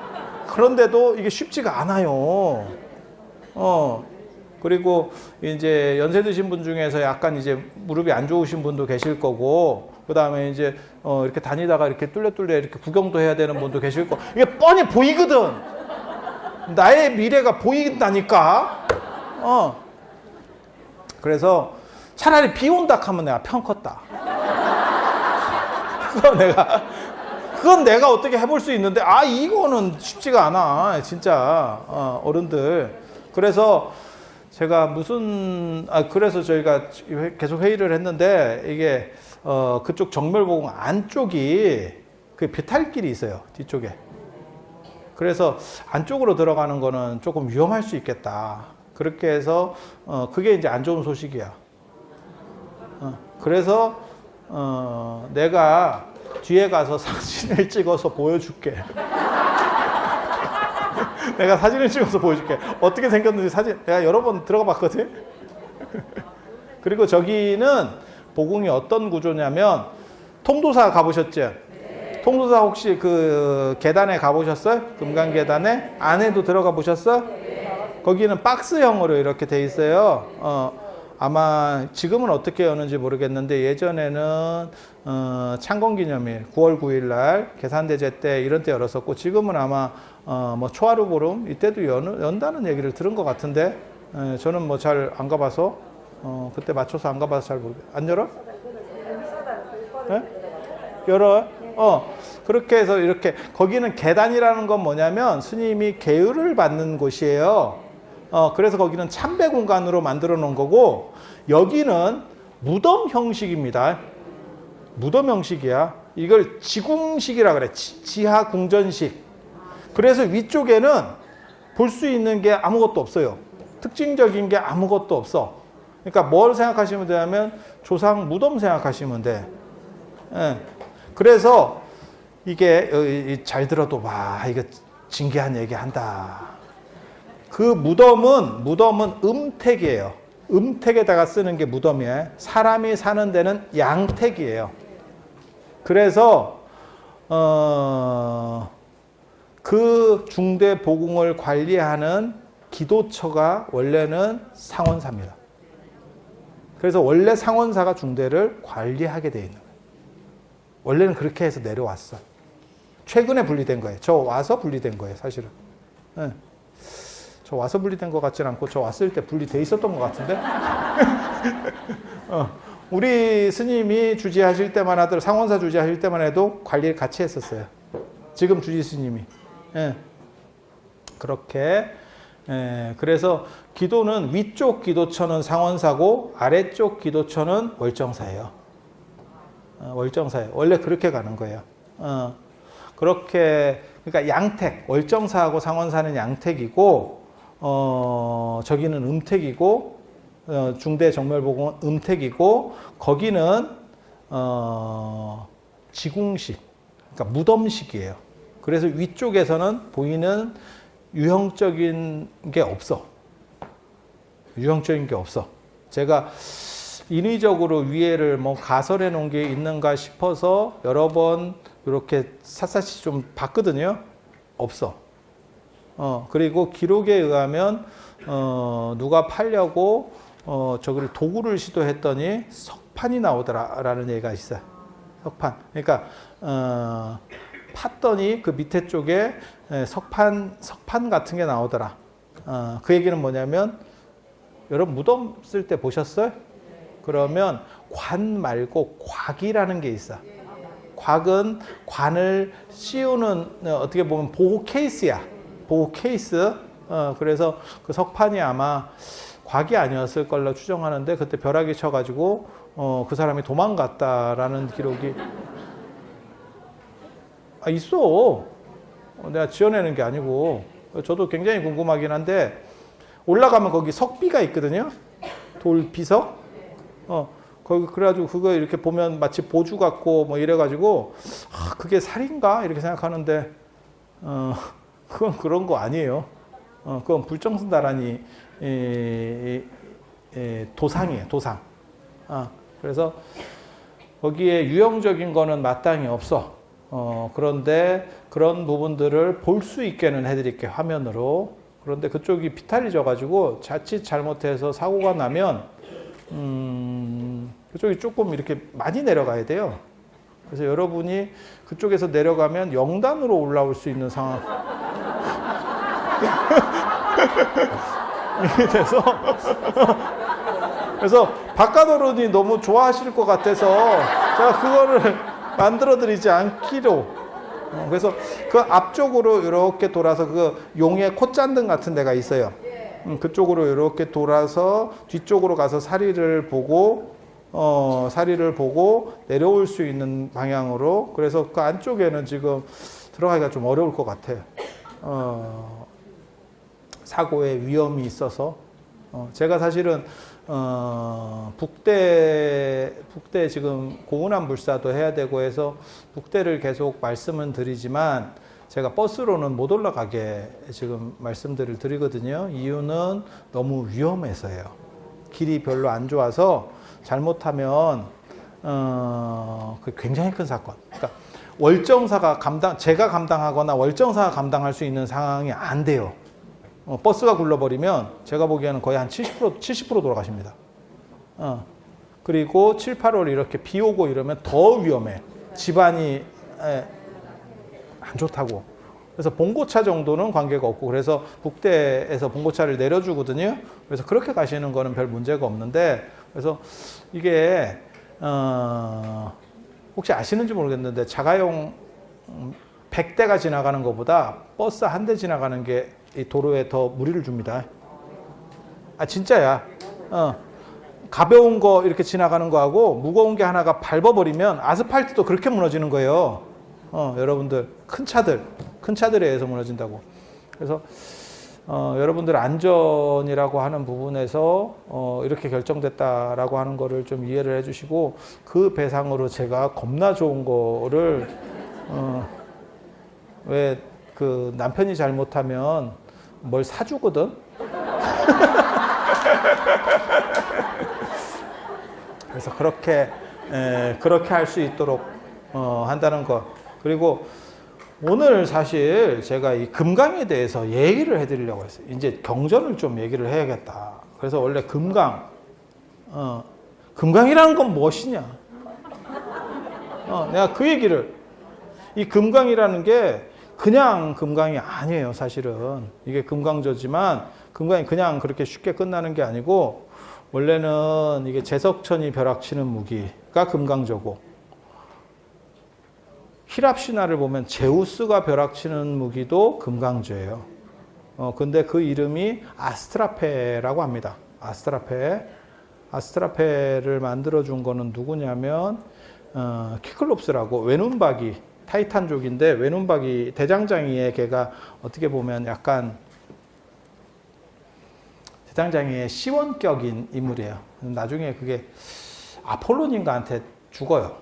[SPEAKER 1] 그런데도 이게 쉽지가 않아요. 그리고 이제 연세 드신 분 중에서 약간 이제 무릎이 안 좋으신 분도 계실 거고, 그 다음에 이제 이렇게 다니다가 이렇게 뚫레뚫레 이렇게 구경도 해야 되는 분도 계실 거고, 이게 뻔히 보이거든. 나의 미래가 보인다니까. 그래서 차라리 비 온다 하면 내가 편 컸다. 그건 내가 어떻게 해볼 수 있는데, 이거는 쉽지가 않아. 진짜, 어른들. 그래서 제가 그래서 저희가 계속 회의를 했는데, 이게, 그쪽 정멸보궁 안쪽이 그 배탈길이 있어요. 뒤쪽에. 그래서 안쪽으로 들어가는 거는 조금 위험할 수 있겠다. 그렇게 해서, 그게 이제 안 좋은 소식이야. 그래서, 내가 뒤에 가서 사진을 찍어서 보여줄게. 내가 사진을 찍어서 보여줄게. 어떻게 생겼는지 사진 내가 여러 번 들어가 봤거든. 그리고 저기는 보궁이 어떤 구조냐면, 통도사 가보셨죠? 네. 통도사 혹시 그 계단에 가보셨어요? 금강 계단에? 안에도 들어가 보셨어? 네. 거기는 박스형으로 이렇게 돼 있어요. 아마 지금은 어떻게 여는지 모르겠는데, 예전에는 창건기념일 9월 9일 날 계산대제 때 이런 때 열었었고, 지금은 아마 뭐 초하루 보름 이때도 연다는 얘기를 들은 것 같은데, 저는 뭐 잘 안 가봐서 그때 맞춰서 안 가봐서 잘 모르겠어요. 안 열어? 네? 열어? 그렇게 해서 이렇게, 거기는 계단이라는 건 뭐냐면 스님이 계율을 받는 곳이에요. 그래서 거기는 참배 공간으로 만들어 놓은 거고, 여기는 무덤 형식입니다. 무덤 형식이야. 이걸 지궁식이라 그래. 지하 궁전식. 그래서 위쪽에는 볼 수 있는 게 아무것도 없어요. 특징적인 게 아무것도 없어. 그러니까 뭘 생각하시면 되냐면 조상 무덤 생각하시면 돼. 그래서 이게 잘 들어도 봐. 이거 진귀한 얘기 한다. 그 무덤은 음택이에요. 음택에다가 쓰는 게 무덤이에요. 사람이 사는 데는 양택이에요. 그래서 그 중대 보궁을 관리하는 기도처가 원래는 상원사입니다. 그래서 원래 상원사가 중대를 관리하게 돼 있는 거예요. 원래는 그렇게 해서 내려왔어. 최근에 분리된 거예요. 저 와서 분리된 거예요, 사실은. 네. 저 와서 분리된 것 같지는 않고, 저 왔을 때 분리돼 있었던 것 같은데. 우리 스님이 주지하실 때만 하더라도, 상원사 주지하실 때만 해도 관리를 같이 했었어요. 지금 주지 스님이. 그렇게. 그래서 기도는 위쪽 기도처는 상원사고 아래쪽 기도처는 월정사예요. 월정사예요. 원래 그렇게 가는 거예요. 그렇게, 그러니까 양택, 월정사하고 상원사는 양택이고, 저기는 음택이고, 중대 정멸보궁은 음택이고, 거기는 지궁식, 그러니까 무덤식이에요. 그래서 위쪽에서는 보이는 유형적인 게 없어. 유형적인 게 없어. 제가 인위적으로 위에를 뭐 가설해 놓은 게 있는가 싶어서 여러 번 이렇게 샅샅이 좀 봤거든요. 없어. 그리고 기록에 의하면 누가 팔려고 저기를 도구를 시도했더니 석판이 나오더라라는 얘기가 있어요. 석판. 그러니까 팠더니 그 밑에 쪽에 석판 같은 게 나오더라. 그 얘기는 뭐냐면, 여러분 무덤 쓸 때 보셨어요? 그러면 관 말고 곽이라는 게 있어. 곽은 관을 씌우는, 어떻게 보면 보호 케이스야. 보호 케이스. 그래서 그 석판이 아마 곽이 아니었을 걸로 추정하는데, 그때 벼락이 쳐가지고 그 사람이 도망갔다라는 기록이 있어. 내가 지어내는 게 아니고. 저도 굉장히 궁금하긴 한데, 올라가면 거기 석비가 있거든요. 돌 비석. 거기 그래가지고 그거 이렇게 보면 마치 보주 같고 뭐 이래가지고 그게 살인가 이렇게 생각하는데 그건 그런 거 아니에요. 그건 불정승다란이 도상이에요. 도상. 그래서 거기에 유형적인 거는 마땅히 없어. 그런데 그런 부분들을 볼 수 있게는 해드릴게요. 화면으로. 그런데 그쪽이 비탈이 져가지고 자칫 잘못해서 사고가 나면 그쪽이 조금 이렇게 많이 내려가야 돼요. 그래서 여러분이 그쪽에서 내려가면 영단으로 올라올 수 있는 상황. 이게 돼서 그래서 바깥어른이 너무 좋아하실 것 같아서 제가 그거를 만들어 드리지 않기로. 그래서 그 앞쪽으로 이렇게 돌아서 그 용의 콧잔등 같은 데가 있어요. 그쪽으로 이렇게 돌아서 뒤쪽으로 가서 사리를 보고 내려올 수 있는 방향으로. 그래서 그 안쪽에는 지금 들어가기가 좀 어려울 것 같아요. 사고의 위험이 있어서. 제가 사실은 북대 지금 고운암 불사도 해야 되고 해서 북대를 계속 말씀은 드리지만 제가 버스로는 못 올라가게 지금 말씀들을 드리거든요. 이유는 너무 위험해서예요. 길이 별로 안 좋아서 잘못하면 그 굉장히 큰 사건. 그러니까 월정사가 제가 감당하거나 월정사가 감당할 수 있는 상황이 안 돼요. 버스가 굴러버리면 제가 보기에는 거의 한 70% 돌아가십니다. 그리고 7, 8월 이렇게 비 오고 이러면 더 위험해. 집안이 안 좋다고. 그래서 봉고차 정도는 관계가 없고, 그래서 북대에서 봉고차를 내려주거든요. 그래서 그렇게 가시는 거는 별 문제가 없는데, 그래서 이게 혹시 아시는지 모르겠는데 자가용 100대가 지나가는 것보다 버스 한 대 지나가는 게 이 도로에 더 무리를 줍니다. 진짜야. 가벼운 거 이렇게 지나가는 거하고 무거운 게 하나가 밟아버리면 아스팔트도 그렇게 무너지는 거예요. 여러분들 큰 차들에 의해서 무너진다고. 그래서 여러분들 안전이라고 하는 부분에서 이렇게 결정됐다라고 하는 거를 좀 이해를 해주시고, 그 배상으로 제가 겁나 좋은 거를 왜 그 남편이 잘못하면 뭘 사주거든. 그래서 그렇게 할 수 있도록 한다는 것. 그리고 오늘 사실 제가 이 금강에 대해서 얘기를 해드리려고 했어요. 이제 경전을 좀 얘기를 해야겠다. 그래서 원래 금강이라는 건 무엇이냐? 내가 그 얘기를, 이 금강이라는 게 그냥 금강이 아니에요, 사실은. 이게 금강조지만 금강이 그냥 그렇게 쉽게 끝나는 게 아니고, 원래는 이게 제석천이 벼락치는 무기가 금강조고, 히랍 신화를 보면 제우스가 벼락치는 무기도 금강조예요. 근데 그 이름이 아스트라페라고 합니다. 아스트라페를 만들어준 거는 누구냐면 키클롭스라고, 외눈박이 타이탄족인데, 외눈박이 대장장이의 걔가 어떻게 보면 약간 대장장이의 시원격인 인물이에요. 나중에 그게 아폴로닌가한테 죽어요.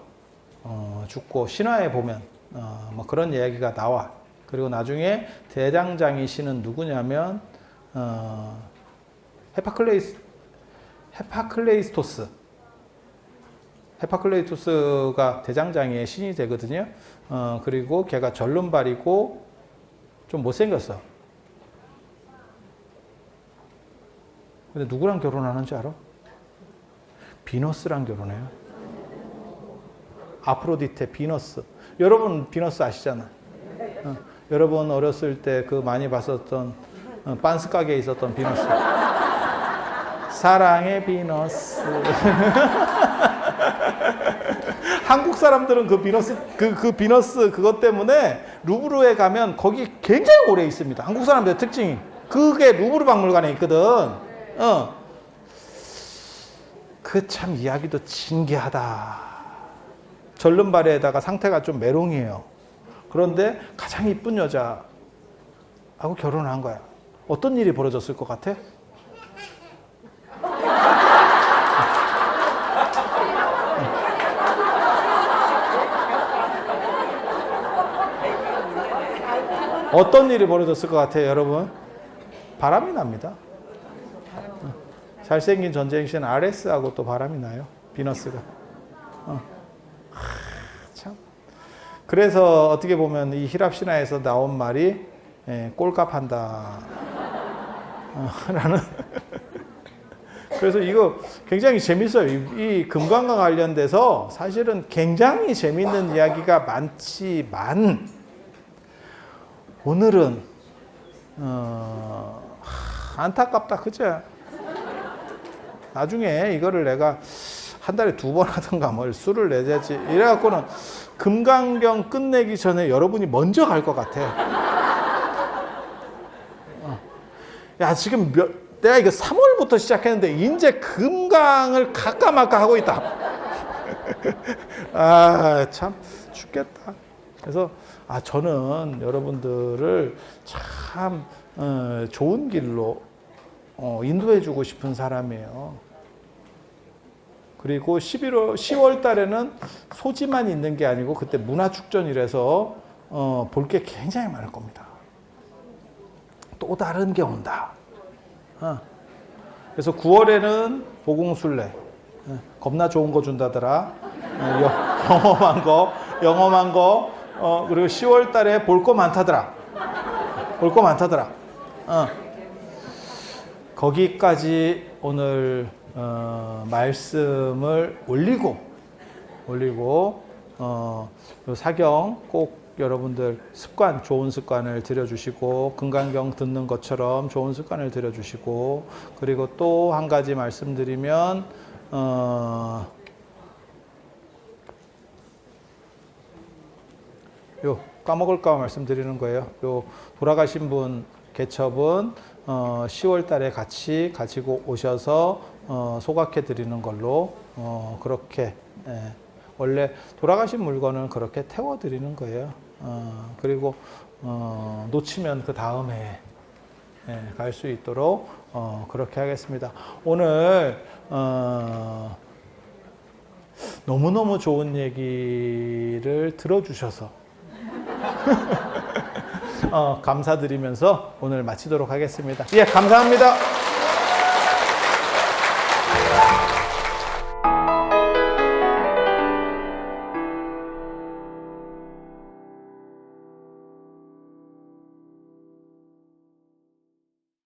[SPEAKER 1] 죽고 신화에 보면 뭐 그런 이야기가 나와. 그리고 나중에 대장장이 신은 누구냐면 헤파클레이스토스가 대장장이의 신이 되거든요. 그리고 걔가 절름발이고 좀 못생겼어. 근데 누구랑 결혼하는지 알아? 비너스랑 결혼해요. 아프로디테, 비너스. 여러분 비너스 아시잖아. 여러분 어렸을 때 그 많이 봤었던 빤스 가게에 있었던 비너스. 사랑의 비너스. 한국 사람들은 그 비너스 그것 때문에 루브르에 가면 거기 굉장히 오래 있습니다. 한국 사람들의 특징이. 그게 루브르 박물관에 있거든. 그 참 이야기도 진기하다. 절름발에다가 상태가 좀 메롱이에요. 그런데 가장 이쁜 여자하고 결혼을 한 거야. 어떤 일이 벌어졌을 것 같아? 어떤 일이 벌어졌을 것 같아요, 여러분? 바람이 납니다. 잘생긴 전쟁신 아레스하고 또 바람이 나요. 비너스가. 참. 그래서 어떻게 보면 이 히랍 신화에서 나온 말이 꼴값한다. 라는. 그래서 이거 굉장히 재밌어요. 이 금강과 관련돼서 사실은 굉장히 재밌는 이야기가 많지만 오늘은 안타깝다, 그죠? 나중에 이거를 내가 한 달에 2번 하든가 뭘 술을 내자지 이래갖고는 금강경 끝내기 전에 여러분이 먼저 갈 것 같아. 야, 지금 내가 이거 3월부터 시작했는데 이제 금강을 갈까 말까 하고 있다. 아, 참 죽겠다. 그래서 저는 여러분들을 참 좋은 길로 인도해주고 싶은 사람이에요. 그리고 10월 달에는 소지만 있는 게 아니고 그때 문화축전이라서 볼 게 굉장히 많을 겁니다. 또 다른 게 온다. 그래서 9월에는 보공술래. 겁나 좋은 거 준다더라. 영험한 거. 그리고 10월 달에 볼 거 많다더라. 거기까지 오늘 말씀을 올리고 요 사경 꼭 여러분들 좋은 습관을 들여주시고 금강경 듣는 것처럼 좋은 습관을 들여주시고 그리고 또 한 가지 말씀드리면 까먹을까 말씀드리는 거예요. 요 돌아가신 분 개첩은 10월 달에 같이 가지고 오셔서 소각해 드리는 걸로 그렇게 원래 돌아가신 물건은 그렇게 태워 드리는 거예요. 그리고 놓치면 그 다음에 갈 수 있도록 그렇게 하겠습니다. 오늘 너무너무 좋은 얘기를 들어주셔서 감사드리면서 오늘 마치도록 하겠습니다. 예, 감사합니다.